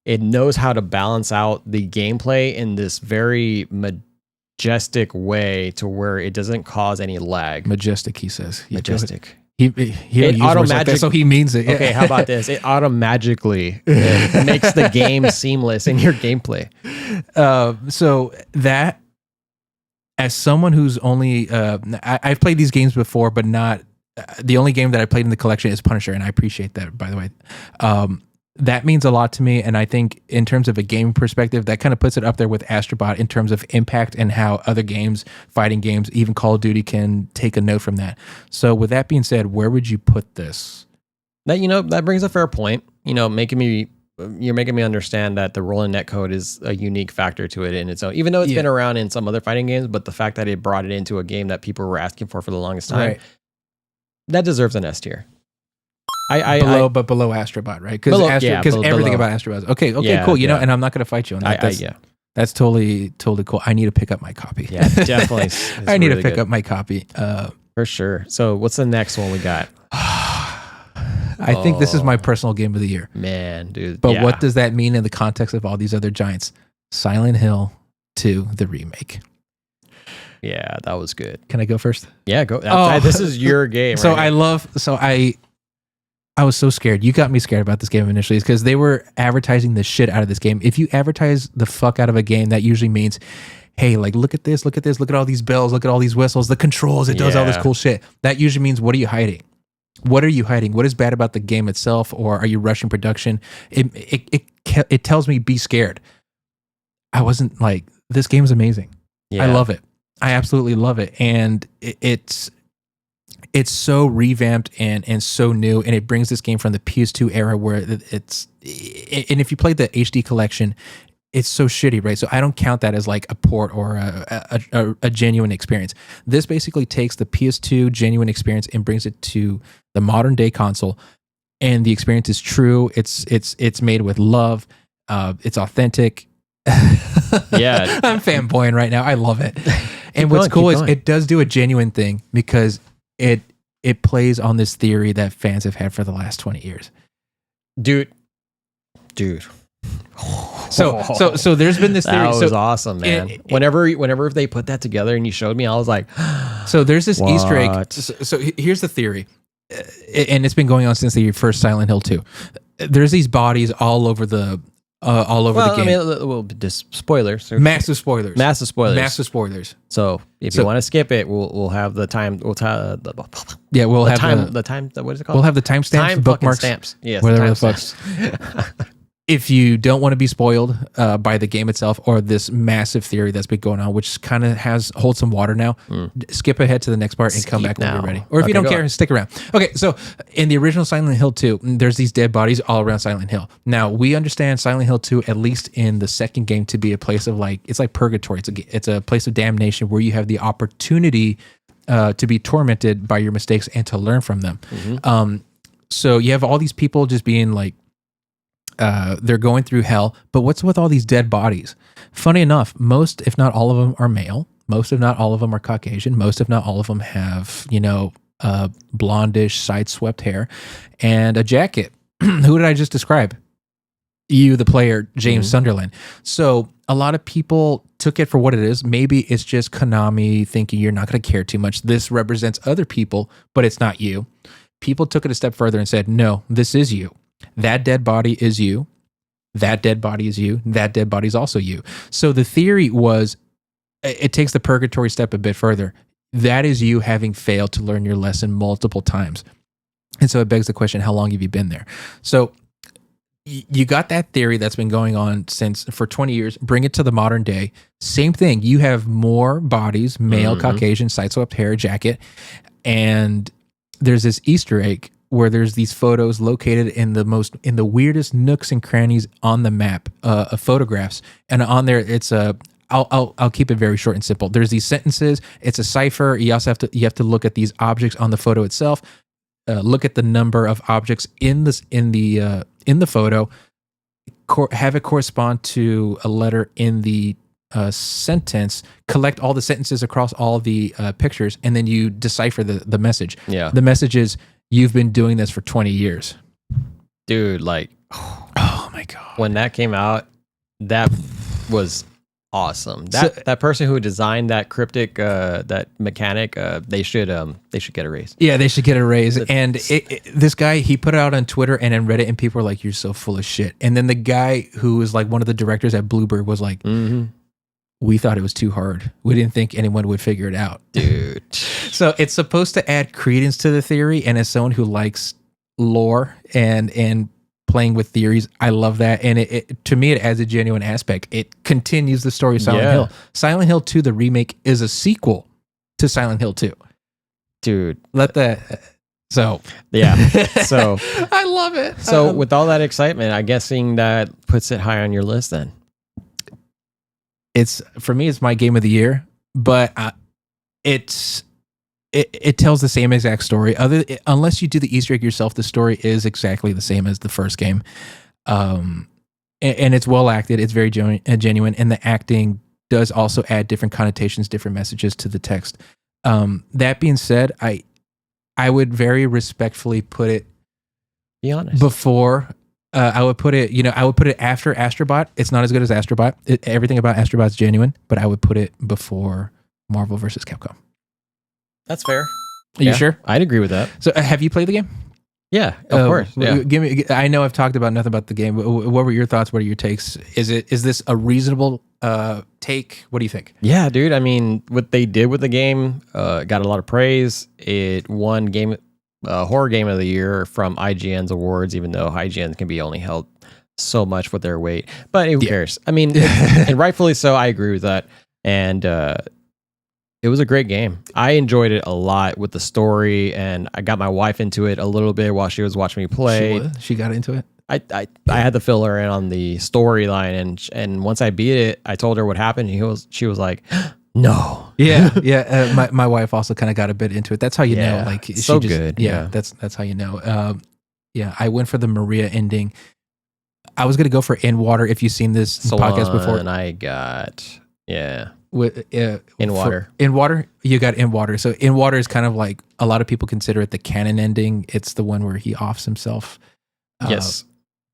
it knows how to balance out the gameplay in this very majestic way to where it doesn't cause any lag. Majestic, he says. Majestic. He automatically, so he means it. Okay, how about this? It automatically makes the game seamless in your gameplay. So that, as someone who's only, I've played these games before, but not the only game that I played in the collection is Punisher, and I appreciate that, by the way. That means a lot to me, and I think in terms of a game perspective, that kind of puts it up there with Astro Bot in terms of impact and how other games, fighting games, even Call of Duty can take a note from that. So with that being said, where would you put this? That brings a fair point. You're making me understand that the rolling netcode is a unique factor to it in its own, even though it's been around in some other fighting games, but the fact that it brought it into a game that people were asking for the longest time, that deserves an S tier. Below Astro Bot, right? Because everything about Astro Bot. Okay, cool. And I'm not going to fight you on that. That's totally cool. I need to pick up my copy. Yeah, definitely. I need to pick up my copy. For sure. So what's the next one we got? I think this is my personal game of the year. Man, dude. But what does that mean in the context of all these other giants? Silent Hill 2, the remake. Yeah, that was good. Can I go first? Yeah, go. This is your game. So right? I was so scared. You got me scared about this game initially because they were advertising the shit out of this game. If you advertise the fuck out of a game, that usually means, hey, like, look at this, look at all these bells, look at all these whistles, the controls, it does all this cool shit. That usually means, what are you hiding? What are you hiding? What is bad about the game itself? Or are you rushing production? It tells me be scared. I wasn't like, this game's amazing. Yeah. I love it. I absolutely love it. And it's so revamped and so new, and it brings this game from the PS2 era where and if you play the HD collection, it's so shitty, right? So I don't count that as like a port or a genuine experience. This basically takes the PS2 genuine experience and brings it to the modern day console, and the experience is true. It's made with love. It's authentic. Yeah. I'm fanboying right now. I love it. And what's cool is it does do a genuine thing because it plays on this theory that fans have had for the last 20 years. Dude. So there's been this theory. That was awesome, man. Whenever they put that together and you showed me, I was like, so there's this Easter egg. So here's the theory. And it's been going on since the first Silent Hill 2. There's these bodies all over the game. I mean, just spoilers. Massive spoilers. So if you want to skip it, we'll have the time. We'll have the time. What is it called? We'll have the timestamps, bookmarks, stamps. Yes, whatever the fuck. If you don't want to be spoiled by the game itself or this massive theory that's been going on, which kind of holds some water now, skip ahead to the next part and come back when you're ready. Or if you don't care, stick around. Okay, so in the original Silent Hill 2, there's these dead bodies all around Silent Hill. Now, we understand Silent Hill 2, at least in the second game, to be a place of it's like purgatory. It's a place of damnation where you have the opportunity to be tormented by your mistakes and to learn from them. So you have all these people just being like, they're going through hell, but what's with all these dead bodies? Funny enough, most, if not all of them, are male. Most, if not all of them, are Caucasian. Most, if not all of them, have blondish, side-swept hair and a jacket. Who did I just describe? You, the player, James Sunderland. So a lot of people took it for what it is. Maybe it's just Konami thinking you're not going to care too much. This represents other people, but it's not you. People took it a step further and said, no, this is you. That dead body is you. That dead body is you. That dead body is also you. So the theory was, it takes the purgatory step a bit further. That is you having failed to learn your lesson multiple times. And so it begs the question, how long have you been there? So you got that theory that's been going on for 20 years. Bring it to the modern day. Same thing. You have more bodies, male, Caucasian, side-swept hair, jacket. And there's this Easter egg where there's these photos located in the weirdest nooks and crannies on the map of photographs, and on there it's I'll keep it very short and simple. There's these sentences. It's a cipher. You also have to look at these objects on the photo itself. Look at the number of objects in the photo. Have it correspond to a letter in the sentence. Collect all the sentences across all the pictures, and then you decipher the message. Yeah. The message is, you've been doing this for 20 years. Dude, oh my God. When that came out, that was awesome. That person who designed that cryptic, that mechanic, they should get a raise. Yeah, they should get a raise. And this guy, he put it out on Twitter and on Reddit, and people were like, you're so full of shit. And then the guy who was like one of the directors at Bluebird was like, we thought it was too hard. We didn't think anyone would figure it out. Dude. So it's supposed to add credence to the theory, and as someone who likes lore and playing with theories, I love that. And it to me, it adds a genuine aspect. It continues the story of Silent Hill. Silent Hill 2, the remake, is a sequel to Silent Hill 2. Dude. So I love it. So with all that excitement, I'm guessing that puts it high on your list then. For me, it's my game of the year, but it tells the same exact story. Unless you do the Easter egg yourself, the story is exactly the same as the first game, and it's well acted. It's very genuine, and the acting does also add different connotations, different messages to the text. That being said, I would very respectfully put it. Be honest. Before. I would put it after Astro Bot. It's not as good as Astro Bot. Everything about Astro Bot is genuine, but I would put it before Marvel vs. Capcom. That's fair. Are you sure? I'd agree with that. So have you played the game? Yeah, of course. Yeah. I know I've talked about nothing about the game. What were your thoughts? What are your takes? Is this a reasonable take? What do you think? Yeah, dude. I mean, what they did with the game got a lot of praise. It won horror game of the year from IGN's awards, even though IGN can be only held so much with their weight. But who cares? I mean, and rightfully so. I agree with that. And it was a great game. I enjoyed it a lot with the story, and I got my wife into it a little bit while she was watching me play. She got into it? I had to fill her in on the storyline, and once I beat it, I told her what happened. She was like, no. Yeah. My wife also kind of got a bit into it. That's how you know. Like, so good. Yeah. That's how you know. I went for the Maria ending. I was gonna go for In Water. If you've seen this podcast before, and I got with In Water. In Water, you got In Water. So In Water is kind of like a lot of people consider it the canon ending. It's the one where he offs himself. Yes,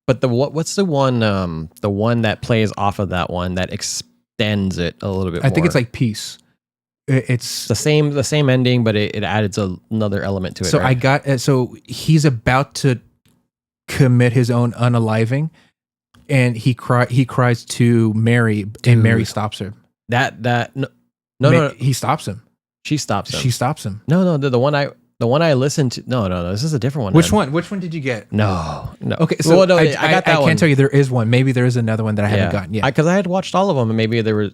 but what's the one that plays off of that one that extends it a little bit? I think it's like Peace. It's the same ending, but it adds another element to it. So right? So he's about to commit his own unaliving, and he cries to Mary, and Mary stops her. No, he stops him. She stops him. She stops him. No, the one I listened to. No, this is a different one. Which one? Which one did you get? No. Okay, so well, no, I got that one. I can't tell you there is one. Maybe there is another one that I haven't gotten yet. Because I had watched all of them, and maybe there was.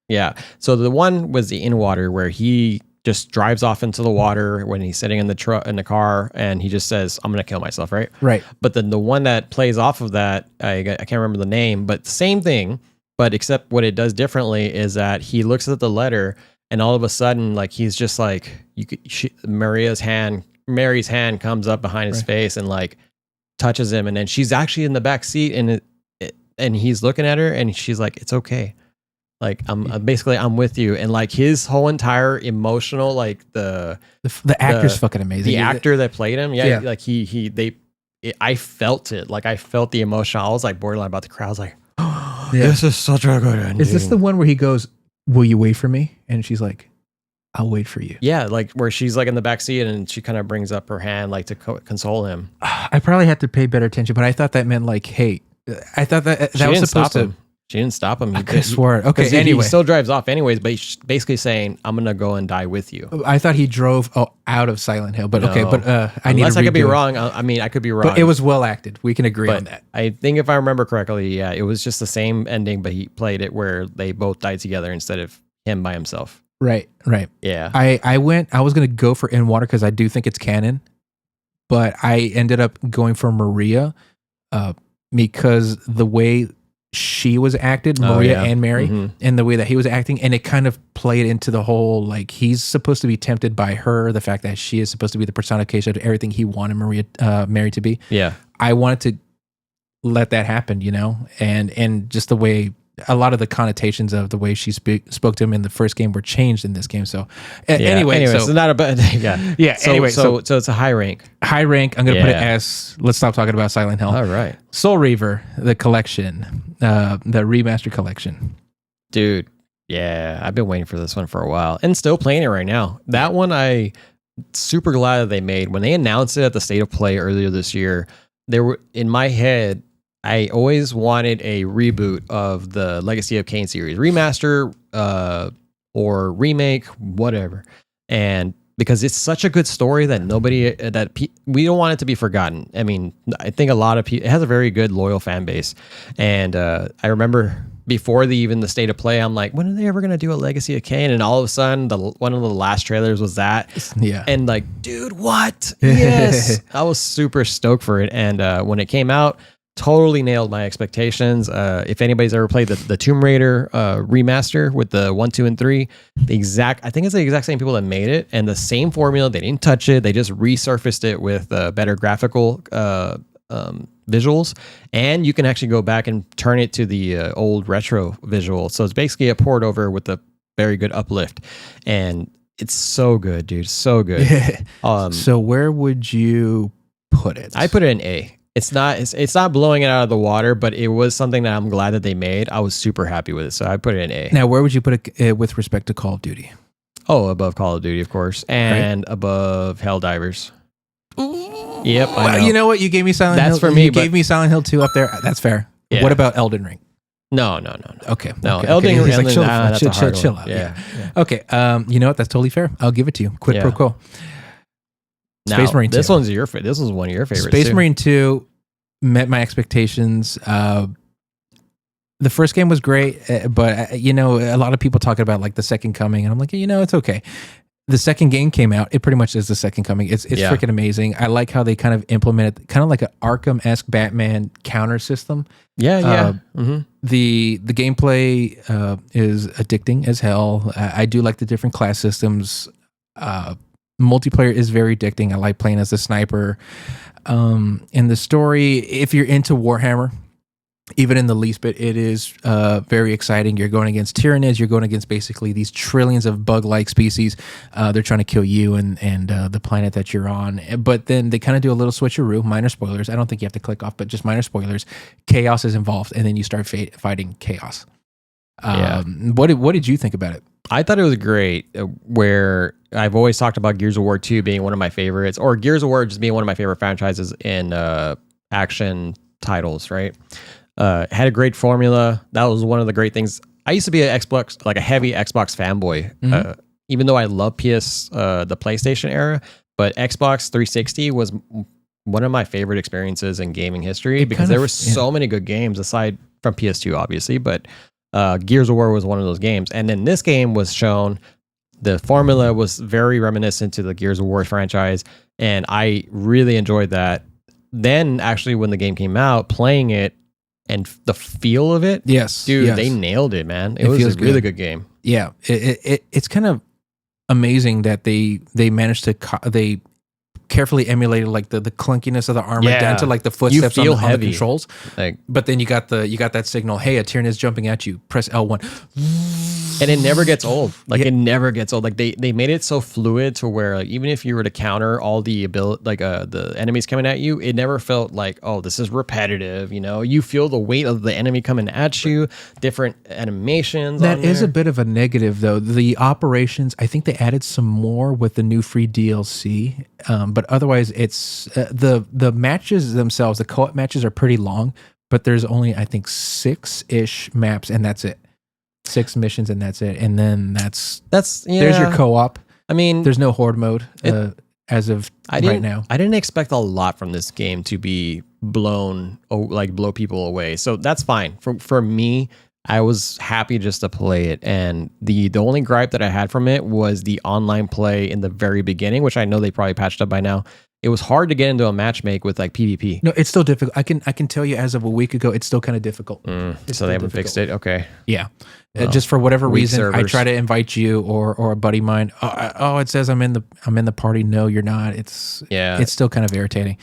Yeah. So the one was the In Water, where he just drives off into the water when he's sitting in the car, and he just says, "I'm gonna kill myself," right? Right. But then the one that plays off of that, I can't remember the name, but the same thing, but except what it does differently is that he looks at the letter, and all of a sudden, like he's just like Mary's hand comes up behind his face and like touches him, and then she's actually in the back seat, and he's looking at her, and she's like, "It's okay." Like I'm with you, and like his whole entire emotional, like the actor's fucking amazing. The actor that played him, like I felt it. Like I felt the emotion. I was like borderline about to cry. I was like, this is such a good ending. Is this the one where he goes, "Will you wait for me?" And she's like, "I'll wait for you." Yeah, like where she's like in the back seat, and she kind of brings up her hand like to console him. I probably had to pay better attention, but I thought that meant like, hey, I thought that was supposed to. She didn't stop him. I could have swore. Okay, anyway. He still drives off anyways, but he's basically saying, "I'm going to go and die with you." I thought he drove out of Silent Hill, but okay. But unless I could be wrong. I mean, I could be wrong. But it was well acted. We can agree on that. I think if I remember correctly, yeah, it was just the same ending, but he played it where they both died together instead of him by himself. Right. Yeah. I was going to go for In Water because I do think it's canon, but I ended up going for Maria because the way she was acted, Maria and Mary, and the way that he was acting, and it kind of played into the whole, like, he's supposed to be tempted by her, the fact that she is supposed to be the personification of everything he wanted Mary to be. Yeah. I wanted to let that happen, you know, and just the way a lot of the connotations of the way she spoke to him in the first game were changed in this game. So anyway, so it's not a bad yeah. So, anyway, so it's a high rank. High rank. I'm gonna put it as. Let's stop talking about Silent Hill. All right. Soul Reaver, the collection, the remaster collection. Dude, yeah, I've been waiting for this one for a while and still playing it right now. That one I super glad that they made. When they announced it at the State of Play earlier this year, there were in my head. I always wanted a reboot of the Legacy of Kane series, remaster or remake, whatever. And because it's such a good story that we don't want it to be forgotten. I mean, I think a lot of people, it has a very good loyal fan base. And I remember before the State of Play, I'm like, when are they ever going to do a Legacy of Kane? And all of a sudden, one of the last trailers was that. Yeah. And like, dude, what? Yes. I was super stoked for it. And when it came out, totally nailed my expectations. If anybody's ever played the Tomb Raider remaster with the 1, 2, and 3, I think it's the exact same people that made it, and the same formula. They didn't touch it. They just resurfaced it with better graphical visuals, and you can actually go back and turn it to the old retro visual. So it's basically a port over with a very good uplift, and it's so good, dude. So good. So where would you put it? I put it in A. It's not blowing it out of the water, but it was something that I'm glad that they made. I was super happy with it, so I put it in A. Now, where would you put it with respect to Call of Duty? Oh, above Call of Duty, of course, and above Helldivers. Yep, I know. You know what? You gave me Silent Hill. That's for me. You gave me Silent Hill 2 up there. That's fair. Yeah. What about Elden Ring? No. Okay. No, okay. Elden Ring. He's like, chill out. out. Yeah. Okay. You know what? That's totally fair. I'll give it to you. Quid pro quo. Space Marine 2. This was one of your favorites. Space Marine 2 met my expectations. The first game was great, but a lot of people talking about like the second coming, and I'm like, it's okay. The second game came out. It pretty much is the second coming. It's freaking amazing. I like how they kind of implemented kind of like an Arkham-esque Batman counter system. Yeah. The gameplay is addicting as hell. I do like the different class systems. Multiplayer is very addicting. I like playing as a sniper. In the story, if you're into Warhammer, even in the least bit, it is very exciting. You're going against Tyranids. You're going against basically these trillions of bug-like species. They're trying to kill you and the planet that you're on. But then they kind of do a little switcheroo. Minor spoilers. I don't think you have to click off, but just minor spoilers. Chaos is involved, and then you start fighting chaos. What did you think about it? I thought it was great. Where I've always talked about Gears of War 2 being one of my favorites, or Gears of War just being one of my favorite franchises in action titles, right? Had a great formula. That was one of the great things. I used to be a heavy Xbox fanboy, even though I love the PlayStation era. But Xbox 360 was one of my favorite experiences in gaming history because there were so many good games aside from PS2, obviously. But Gears of War was one of those games. And then this game was shown. The formula was very reminiscent to the Gears of War franchise, and I really enjoyed that. Then, actually, when the game came out, playing it. And the feel of it, dude, they nailed it, man. It was a really good game. Yeah, it's kind of amazing that they managed to they carefully emulated like the clunkiness of the armor down to like the footsteps on the controls. But then you got that signal, hey, a Tyranid is jumping at you. Press L1. And it never gets old. It never gets old. Like they made it so fluid to where like even if you were to counter all the the enemies coming at you, it never felt like, oh, this is repetitive. You know, you feel the weight of the enemy coming at you. Different animations. That is a bit of a negative though. The operations, I think they added some more with the new free DLC. But otherwise, it's the matches themselves. The co-op matches are pretty long, but there's only I think 6-ish maps, and that's it. 6 missions, and that's it. And then that's there's your co-op. I mean, there's no horde mode as of right now. I didn't expect a lot from this game to be blow people away. So that's fine for me. I was happy just to play it, and the only gripe that I had from it was the online play in the very beginning, which I know they probably patched up by now. It was hard to get into a matchmake with like PvP. No, it's still difficult. I can tell you as of a week ago, it's still kind of difficult. So they haven't fixed it. Okay. Yeah. Well, just for whatever reason, servers. I try to invite you or a buddy of mine. It says I'm in the party. No, you're not. It's still kind of irritating.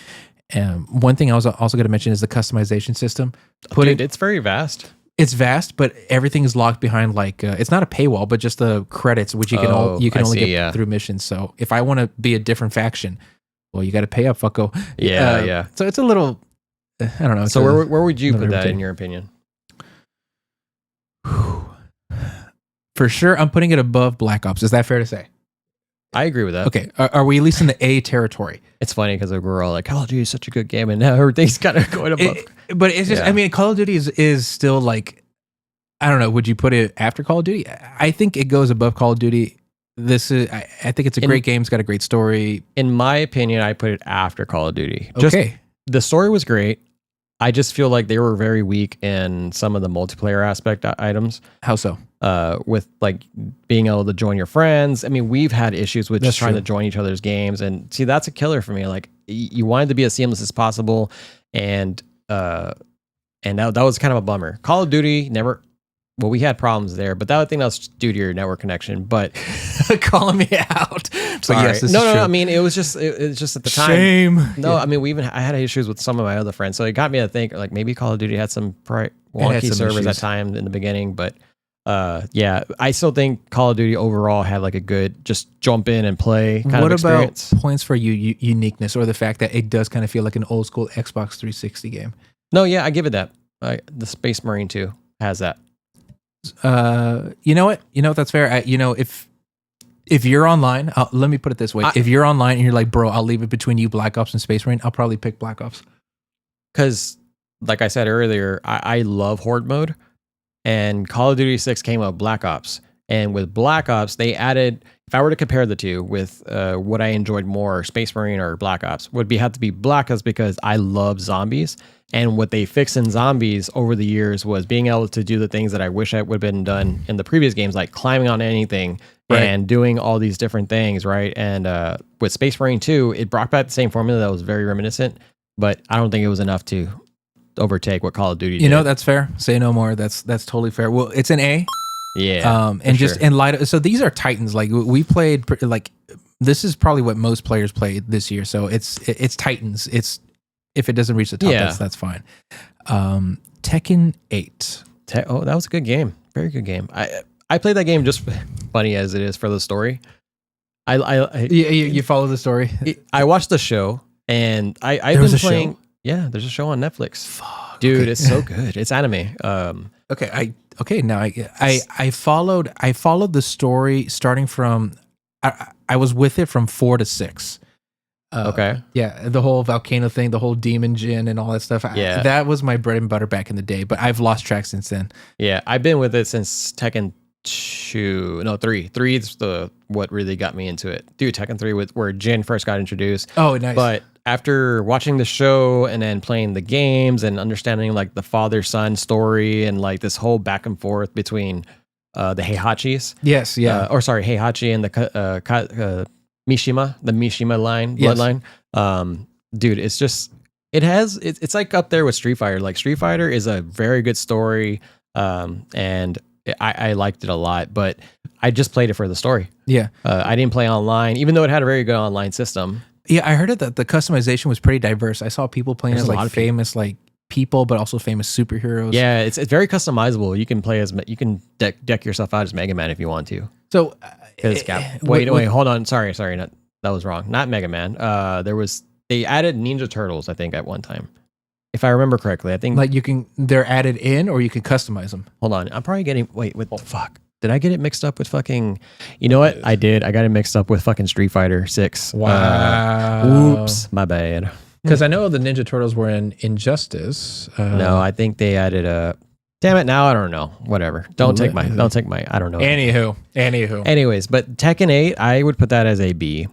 One thing I was also going to mention is the customization system. It's very vast. It's vast, but everything is locked behind like it's not a paywall, but just the credits, which you can only get through missions. So if I want to be a different faction, well, you got to pay up, fucko. Yeah. So it's a little, I don't know. So where would you put that in your opinion? For sure, I'm putting it above Black Ops. Is that fair to say? I agree with that. Okay, are we at least in the A territory? It's funny because we're all like, Call of Duty is such a good game, and now everything's kind of going above. But it's just, I mean, Call of Duty is still like, I don't know. Would you put it after Call of Duty? I think it goes above Call of Duty. I think it's a great game. It's got a great story. In my opinion, I put it after Call of Duty. Okay. The story was great. I just feel like they were very weak in some of the multiplayer aspect items. How so? With like being able to join your friends. I mean, we've had issues with just trying to join each other's games, and see, that's a killer for me. Like, you wanted to be as seamless as possible, and that was kind of a bummer. Call of Duty never. Well, we had problems there, but that was due to your network connection. But calling me out. Sorry. Yes, this is true. I mean, it was just at the time. Shame. No, I mean, I had issues with some of my other friends, so it got me to think like maybe Call of Duty had some wonky servers at time in the beginning. But I still think Call of Duty overall had like a good just jump in and play kind of experience. What about points for uniqueness or the fact that it does kind of feel like an old school Xbox 360 game? No, yeah, I give it that. The Space Marine 2 has that. You know what? That's fair. If you're online, let me put it this way: if you're online and you're like, bro, I'll leave it between you, Black Ops and Space Marine, I'll probably pick Black Ops. Because, like I said earlier, I love Horde mode, and Call of Duty 6 came with Black Ops, and with Black Ops they added. If I were to compare the two with what I enjoyed more, Space Marine or Black Ops, would have to be Black Ops because I love zombies. And what they fixed in zombies over the years was being able to do the things that I wish I would have been done in the previous games, like climbing on anything and doing all these different things, right? And with Space Marine 2, it brought back the same formula that was very reminiscent, but I don't think it was enough to overtake what Call of Duty did. You know, that's fair. Say no more. That's totally fair. Well, it's an A. Yeah. And just in light of, so these are Titans. Like we played, like this is probably what most players played this year. So it's Titans. It's if it doesn't reach the top, that's fine. Tekken 8. That was a good game. Very good game. I played that game just funny as it is for the story. You follow the story. I watched the show and I've been playing. Show? Yeah, there's a show on Netflix. Fuck, dude, okay. It's so good. It's anime. Now I followed the story starting from. I was with it from 4 to 6. Yeah, the whole volcano thing, the whole demon djinn and all that stuff. Yeah. That was my bread and butter back in the day, but I've lost track since then. Yeah, I've been with it since Tekken 3. 3 is what really got me into it. Dude, Tekken 3 where Jin first got introduced. Oh, nice. But after watching the show and then playing the games and understanding like the father-son story and like this whole back and forth between the Heihachis. Yes, yeah. Heihachi and the Mishima, the Mishima bloodline. Dude, it's just it's like up there with Street Fighter. Like Street Fighter is a very good story, and I liked it a lot. But I just played it for the story. Yeah, I didn't play online, even though it had a very good online system. Yeah, I heard that the customization was pretty diverse. I saw people playing as like famous like people, but also famous superheroes. Yeah, it's very customizable. You can play as you can deck yourself out as Mega Man if you want to. So. Wait, hold on. Sorry. That was wrong. Not Mega Man. They added Ninja Turtles, I think, at one time. If I remember correctly. I think like they're added in or you can customize them. Hold on. I'm probably getting fuck. Did I get it mixed up with fucking you know what? I did. I got it mixed up with fucking Street Fighter 6. Wow. Oops, my bad. Because I know the Ninja Turtles were in Injustice. No, I think they added a damn it, now I don't know. Whatever. Don't take my I don't know. Anywho. Anyways, but Tekken 8, I would put that as a B.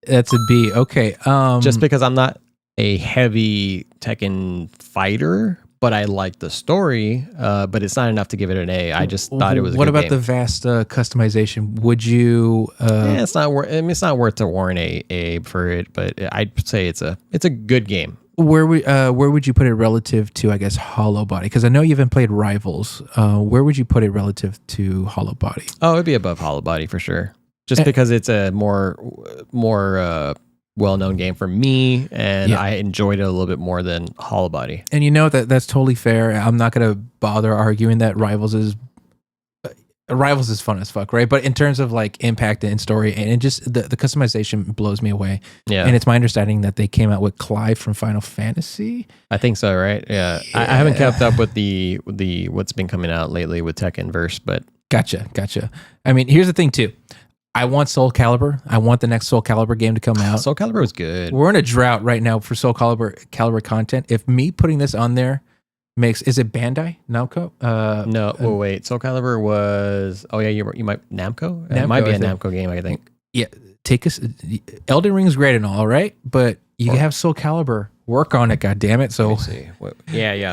That's a B. Okay. Just because I'm not a heavy Tekken fighter, but I like the story, but it's not enough to give it an A. I just thought it was a What good about game. the vast customization? Would you it's not worth it's not worth to warrant a for it, but I'd say it's a good game. Where would you put it relative to, I guess, Hollow Body? Because I know you haven't played Rivals. Where would you put it relative to Hollow Body? Oh, it'd be above Hollow Body for sure. Just because it's a more well-known game for me, and I enjoyed it a little bit more than Hollow Body. And you know that's totally fair. I'm not going to bother arguing that Rivals is fun as fuck, right? But in terms of like impact and story, and it just the customization blows me away. Yeah, and it's my understanding that they came out with Clive from Final Fantasy. I think so, right? Yeah. I haven't kept up with the what's been coming out lately with Tekken verse, but gotcha. I mean, here's the thing too. I want Soul Calibur. I want the next Soul Calibur game to come out. Soul Calibur was good. We're in a drought right now for Soul Calibur content. If me putting this on there is it Bandai Namco? No. Wait. Soul Calibur was. Oh yeah, you might Namco. It might be a Namco game, I think. Yeah. Take us. Elden Ring is great and all, right? But you have Soul Calibur. Work on it, goddammit. So let me see. Yeah.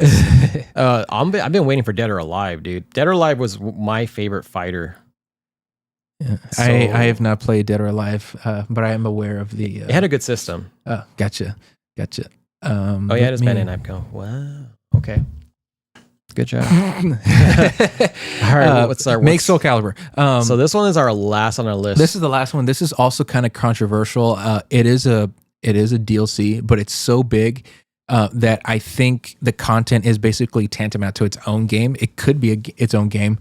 I've been waiting for Dead or Alive, dude. Dead or Alive was my favorite fighter. Yeah. So, I have not played Dead or Alive, but I am aware of the. It had a good system. Oh, gotcha. Oh yeah, it's Bandai Namco. Wow. Okay. Good job. All right. Make Soul Calibur. So this one is our last on our list. This is the last one. This is also kind of controversial. It is a DLC, but it's so big that I think the content is basically tantamount to its own game. It could be its own game.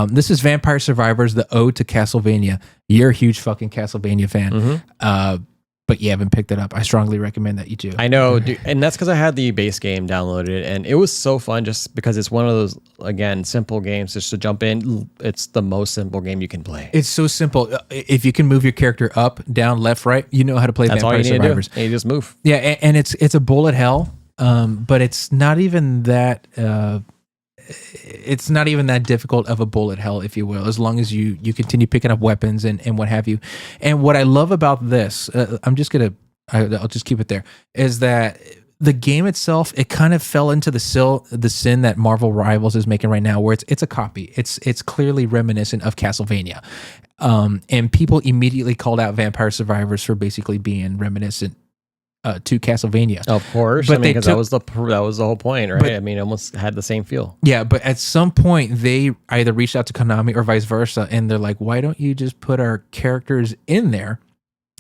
This is Vampire Survivors, the Ode to Castlevania. You're a huge fucking Castlevania fan. Mm-hmm. But you haven't picked it up. I strongly recommend that you do. I know, dude, and that's because I had the base game downloaded, and it was so fun just because it's one of those, again, simple games just to jump in. It's the most simple game you can play. It's so simple. If you can move your character up, down, left, right, you know how to play Vampire Survivors. And you just move. Yeah, and it's a bullet hell, but it's not even that... it's not even that difficult of a bullet hell, if you will, as long as you continue picking up weapons and what have you. And what I love about this, I'll just keep it there, is that the game itself, it kind of fell into the sin that Marvel Rivals is making right now, where it's a copy. It's clearly reminiscent of Castlevania. And people immediately called out Vampire Survivors for basically being reminiscent to Castlevania. Of course, but because that was the whole point, right? I mean, it almost had the same feel. Yeah, but at some point they either reached out to Konami or vice versa, and they're like, "Why don't you just put our characters in there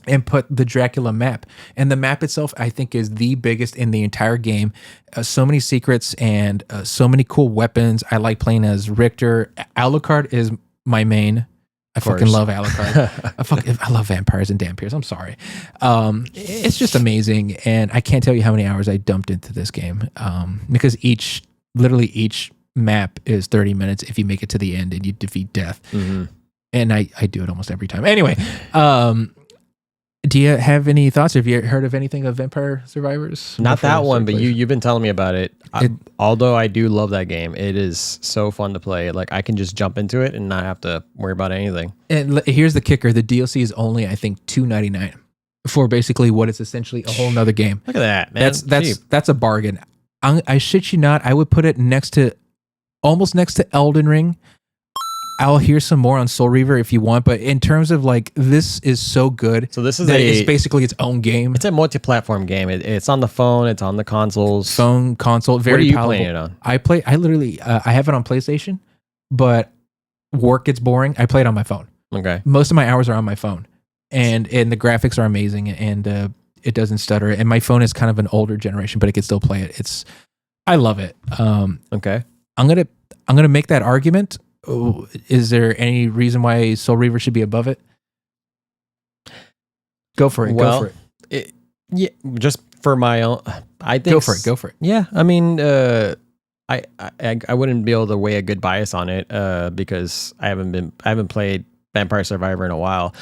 and put the Dracula map. And the map itself, I think, is the biggest in the entire game. So many secrets and so many cool weapons. I like playing as Richter. Alucard is my main. I fucking love Alucard. I love vampires and dampiers. I'm sorry. It's just amazing. And I can't tell you how many hours I dumped into this game. Because literally each map is 30 minutes if you make it to the end and you defeat death. Mm-hmm. And I do it almost every time. Anyway, do you have any thoughts? Have you heard of anything of Vampire Survivors? Not that one, but you've been telling me about it. Although I do love that game, it is so fun to play. Like I can just jump into it and not have to worry about anything. And here's the kicker: the DLC is only, I think, $2.99 for basically what is essentially a whole nother game. Look at that, man! That's a bargain. I shit you not. I would put it almost next to Elden Ring. I'll hear some more on Soul Reaver if you want, but in terms of like, this is so good. So this is it's basically its own game. It's a multi-platform game. It's on the phone. It's on the consoles. Phone, console, very What are you palatable. playing it on? I literally, I have it on PlayStation, but work gets boring. I play it on my phone. Okay. Most of my hours are on my phone, and the graphics are amazing, and it doesn't stutter. And my phone is kind of an older generation, but it can still play it. I love it. Okay. I'm gonna make that argument. Is there any reason why Soul Reaver should be above it? Go for it. Well, go for it. Yeah, just for my own. I think Go for it. Yeah, I mean, I wouldn't be able to weigh a good bias on it because I haven't played Vampire Survivor in a while.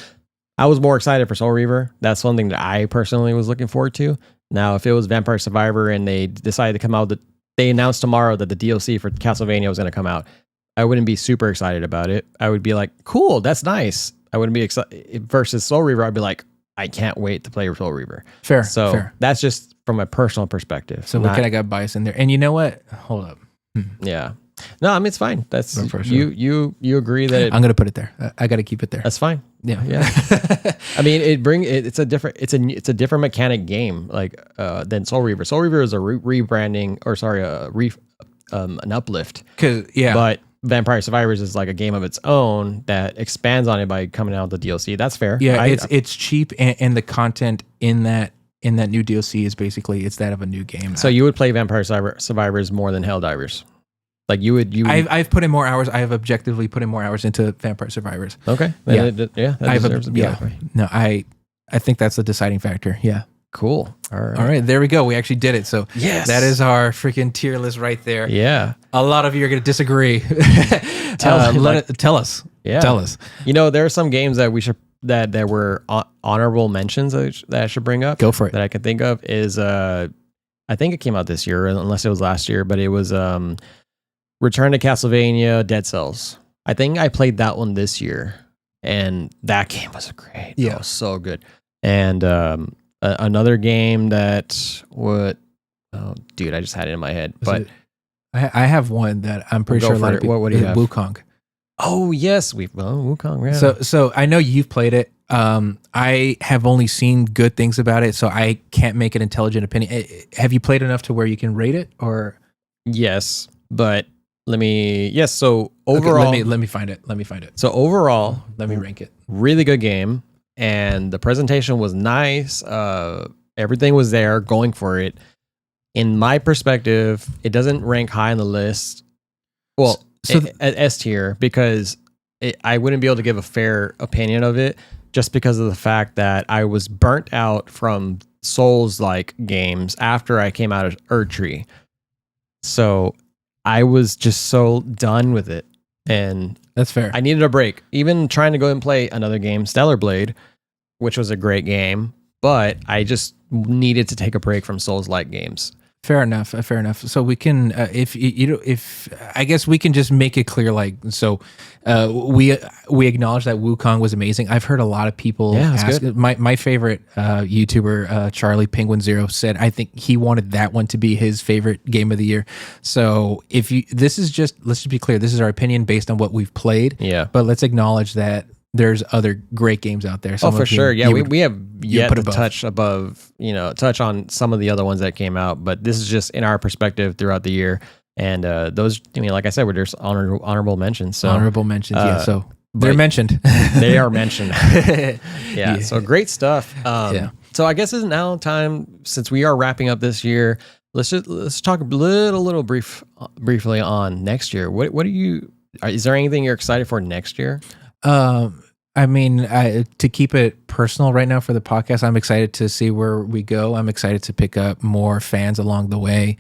I was more excited for Soul Reaver. That's something that I personally was looking forward to. Now, if it was Vampire Survivor and they decided to come out, they announced tomorrow that the DLC for Castlevania was going to come out, I wouldn't be super excited about it. I would be like, cool, that's nice. I wouldn't be excited. Versus Soul Reaver, I'd be like, I can't wait to play Soul Reaver. Fair. That's just from a personal perspective. So we kind of got bias in there. And you know what? Hold up. Yeah. No, I mean, it's fine. That's sure. you agree that I'm going to put it there. I got to keep it there. That's fine. Yeah. I mean, it's a different mechanic game than Soul Reaver. Soul Reaver is a rebranding an uplift. But Vampire Survivors is like a game of its own that expands on it by coming out with the DLC. That's fair. Yeah, it's cheap, and the content in that new DLC is basically it's that of a new game. So you would play Vampire Survivors more than Helldivers? Like you would. I've put in more hours. I have objectively put in more hours into Vampire Survivors. Okay. That deserves to be that way. No, I think that's the deciding factor. Yeah. Cool. All right. There we go. We actually did it. So yes, that is our freaking tier list right there. Yeah. A lot of you are going to disagree. Tell us. Yeah. Tell us. You know, there are some games that there were honorable mentions that I should bring up. Go for it. That I can think of is I think it came out this year, unless it was last year, but it was Return to Castlevania Dead Cells. I think I played that one this year, and that game was great. Yeah. It was so good. And another game that I just had it in my head. I have one that I'm pretty sure a lot of people. What do you have? Wukong. Oh yes, Wukong. Yeah. So I know you've played it. I have only seen good things about it, so I can't make an intelligent opinion. Have you played enough to where you can rate it, or? Yes, but so overall, okay, let me find it. So overall, let me rank it. Really good game, and the presentation was nice. Everything was there, going for it. In my perspective, it doesn't rank high on the list. Well, at S tier, because I wouldn't be able to give a fair opinion of it just because of the fact that I was burnt out from Souls-like games after I came out of Erdtree. So I was just so done with it. And that's fair. I needed a break. Even trying to go and play another game, Stellar Blade, which was a great game, but I just needed to take a break from Souls-like games. Fair enough. So we can, if I guess we can just make it clear, we acknowledge that Wukong was amazing. I've heard a lot of people ask. Good. My favorite YouTuber, Charlie Penguin Zero, said I think he wanted that one to be his favorite game of the year. So let's just be clear. This is our opinion based on what we've played. Yeah. But let's acknowledge that there's other great games out there. For sure. Yeah, we have yet to touch on some of the other ones that came out, but this is just in our perspective throughout the year. And those, like I said, were just honorable mentions. So honorable mentions, yeah. So They're mentioned. They are mentioned. Yeah. So great stuff. So I guess it's now time, since we are wrapping up this year. Let's talk a little briefly on next year. What do you? Is there anything you're excited for next year? I mean, to keep it personal right now for the podcast, I'm excited to see where we go. I'm excited to pick up more fans along the way.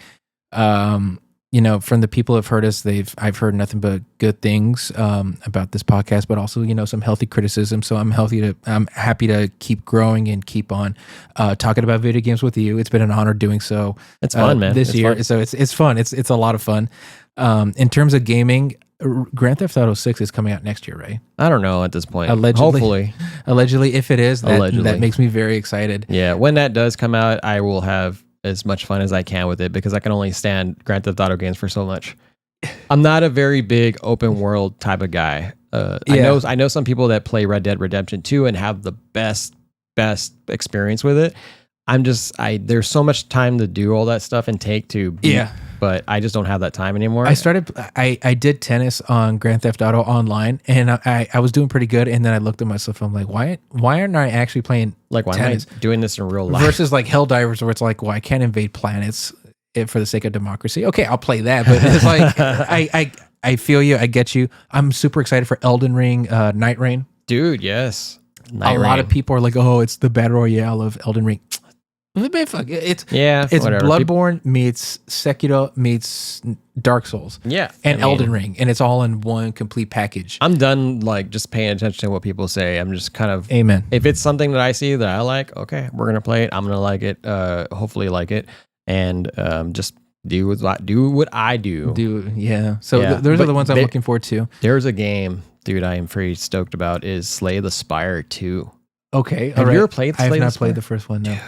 From the people who've heard us, I've heard nothing but good things about this podcast, but also, some healthy criticism. So I'm happy to keep growing and keep on talking about video games with you. It's been an honor doing so. It's fun, man. This year. Fun. So it's fun. It's a lot of fun. In terms of gaming, Grand Theft Auto 6 is coming out next year, right? I don't know at this point. Allegedly. If it is, that makes me very excited. Yeah, when that does come out, I will have as much fun as I can with it, because I can only stand Grand Theft Auto games for so much. I'm not a very big open world type of guy. I know some people that play Red Dead Redemption 2 and have the best experience with it. There's so much time to do all that stuff and take to beat, but I just don't have that time anymore. I did tennis on Grand Theft Auto Online, and I was doing pretty good, and then I looked at myself and I'm like, why aren't I actually playing why tennis? am I doing this in real life? Versus like Helldivers, where it's like, well, I can't invade planets for the sake of democracy. Okay, I'll play that, but it's like I feel you, I get you. I'm super excited for Elden Ring, Night Rain. Dude, yes. A lot of people are like, oh, it's the battle royale of Elden Ring. It's Bloodborne meets Sekiro meets Dark Souls. And Elden Ring, and it's all in one complete package. I'm done just paying attention to what people say. I'm just kind of amen. If it's something that I see that I like, okay, we're gonna play it. I'm gonna like it. Hopefully like it, and just do what I do. So those are the ones I'm looking forward to. There's a game, dude, I am pretty stoked about, is Slay the Spire 2. Okay, have you ever played? I have not played the first one. No.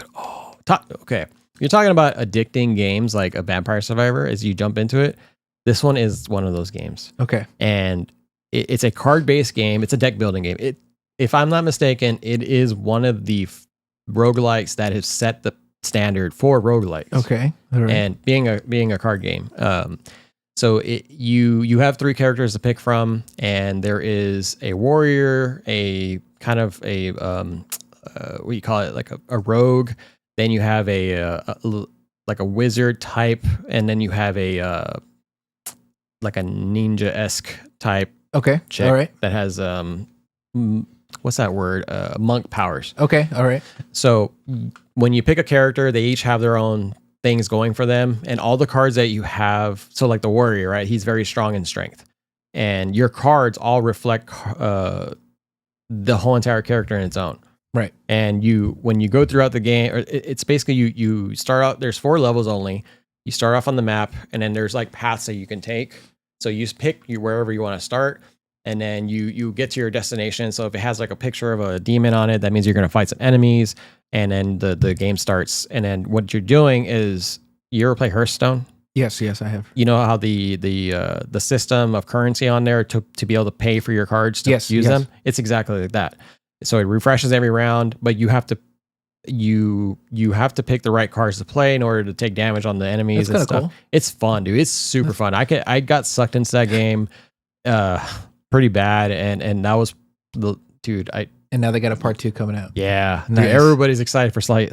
Dude, okay. You're talking about addicting games like a Vampire Survivor as you jump into it. This one is one of those games. Okay. And it's a card-based game. It's a deck building game. If I'm not mistaken, it is one of the roguelikes that has set the standard for roguelikes. Okay. All right. And being a card game. So you have 3 characters to pick from, and there is a warrior, a kind of a what do you call it, like a rogue. Then you have a wizard type, and then you have a like a ninja-esque type. Okay. Chick all right. That has what's that word? Monk powers. Okay. All right. So when you pick a character, they each have their own things going for them, and all the cards that you have. So like the warrior, right? He's very strong in strength, and your cards all reflect the whole entire character in its own. Right. And when you go throughout the game, it's basically you start out, there's 4 levels only. You start off on the map, and then there's like paths that you can take. So you just pick wherever you want to start, and then you get to your destination. So if it has like a picture of a demon on it, that means you're going to fight some enemies, and then the game starts. And then what you're doing is, you ever play Hearthstone? Yes, I have. You know how the system of currency on there to be able to pay for your cards to use them? It's exactly like that. So it refreshes every round, but you have to pick the right cards to play in order to take damage on the enemies. That's and stuff. Cool. It's fun, dude. It's super fun. I got sucked into that game pretty bad, and that was dude. And now they got a part 2 coming out. Yeah, nice. Dude, everybody's excited for Slay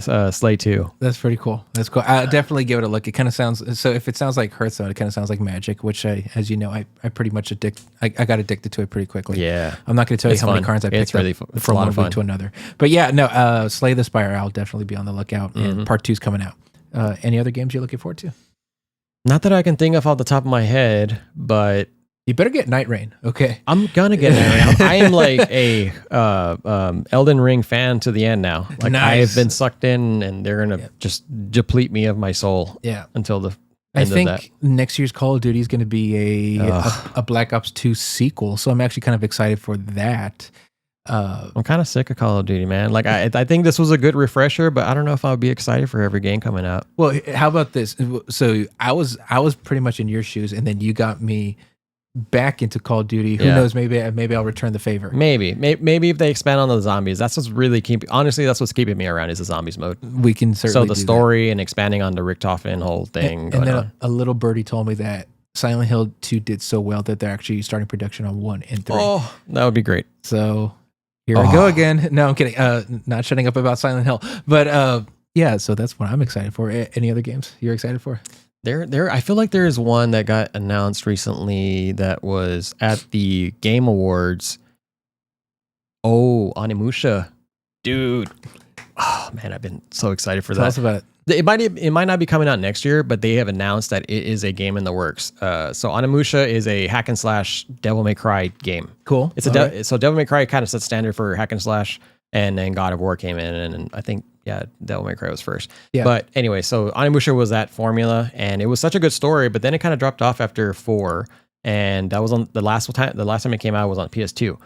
2. That's pretty cool. That's cool. I definitely give it a look. It kind of sounds, so if it sounds like Hearthstone, it kind of sounds like Magic, which as you know, I pretty much I got addicted to it pretty quickly. Yeah. I'm not going to tell you how many cards I picked up from one week to another. But yeah, no, Slay the Spire, I'll definitely be on the lookout. And part 2's coming out. Any other games you're looking forward to? Not that I can think of off the top of my head, but you better get Night Rain. Okay. I'm gonna get Night Rain. I am like a Elden Ring fan to the end now. Like nice. I have been sucked in, and they're gonna just deplete me of my soul. Yeah. Until the I end think of that. Next year's Call of Duty is going to be a Black Ops 2 sequel, so I'm actually kind of excited for that. I'm kind of sick of Call of Duty, man. Like I think this was a good refresher, but I don't know if I would be excited for every game coming out. Well, how about this? So I was pretty much in your shoes, and then you got me back into Call of Duty. Who knows? Maybe I'll return the favor. Maybe if they expand on the zombies, that's what's really honestly, that's what's keeping me around is the zombies mode. We can certainly the story and expanding on the Richtofen whole thing. And then a little birdie told me that Silent Hill 2 did so well that they're actually starting production on 1 and 3. Oh, that would be great. So here I go again. No, I'm kidding. Not shutting up about Silent Hill, but yeah. So that's what I'm excited for. Any other games you're excited for? I feel like there is one that got announced recently that was at the Game Awards. Oh, Onimusha, dude. Oh man, I've been so excited for that. Tell us about it. It might not be coming out next year, but they have announced that it is a game in the works. So Onimusha is a hack and slash Devil May Cry game. Cool. So Devil May Cry kind of set standard for hack and slash, and then God of War came in, and I think Devil May Cry was first. Yeah. But anyway, so Onimusha was that formula, and it was such a good story, but then it kind of dropped off after 4, and that was on the last time. The last time it came out was on PS2.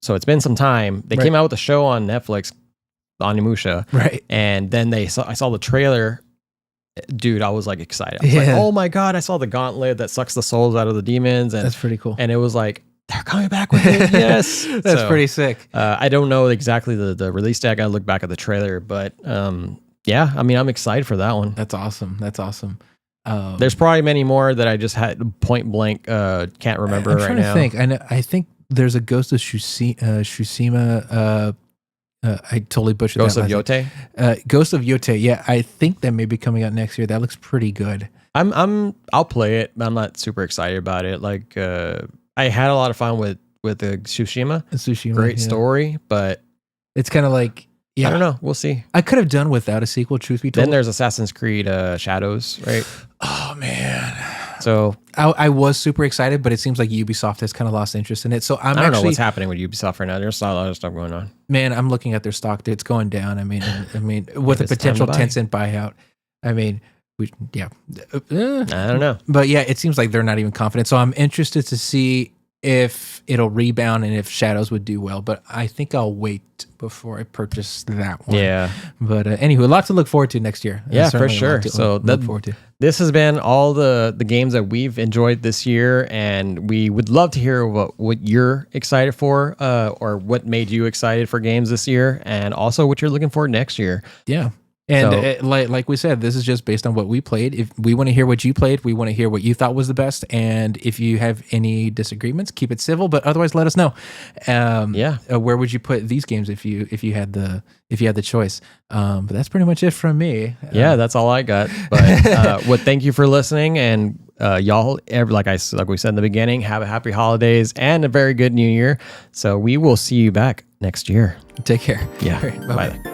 So it's been some time. They came out with a show on Netflix, Onimusha, right? And then I saw the trailer. Dude, I was like excited. I was like, oh my god, I saw the gauntlet that sucks the souls out of the demons, and that's pretty cool. And it was like, they're coming back with it. Yes, that's pretty sick. I don't know exactly the release date. I gotta look back at the trailer, but yeah, I mean, I'm excited for that one. That's awesome. There's probably many more that I just had point blank can't remember right now. I think there's a Ghost of Tsushima. I totally butchered Ghost that. Of Yote? Ghost of Yote. Yeah, I think that may be coming out next year. That looks pretty good. I'll play it, but I'm not super excited about it. Like I had a lot of fun with the Tsushima. Great story, but it's kind of like I don't know. We'll see. I could have done without a sequel, truth be told. Then there's Assassin's Creed Shadows, right? Oh man. So I was super excited, but it seems like Ubisoft has kind of lost interest in it. So I don't know what's happening with Ubisoft right now. There's a lot of stuff going on. Man, I'm looking at their stock. It's going down. I mean, with a potential Tencent buyout. I mean, I don't know. But yeah, it seems like they're not even confident. So I'm interested to see if it'll rebound and if Shadows would do well. But I think I'll wait before I purchase that one. Yeah. But anywho, a lot to look forward to next year. Yeah, for sure. So look forward to. This has been all the games that we've enjoyed this year, and we would love to hear what you're excited for, or what made you excited for games this year, and also what you're looking for next year. Yeah. And like we said, this is just based on what we played. If we want to hear what you played, we want to hear what you thought was the best. And if you have any disagreements, keep it civil. But otherwise, let us know. Where would you put these games if you had the choice? But that's pretty much it from me. Yeah, that's all I got. But thank you for listening, and y'all, like we said in the beginning, have a happy holidays and a very good New Year. So we will see you back next year. Take care. Yeah. Right, bye.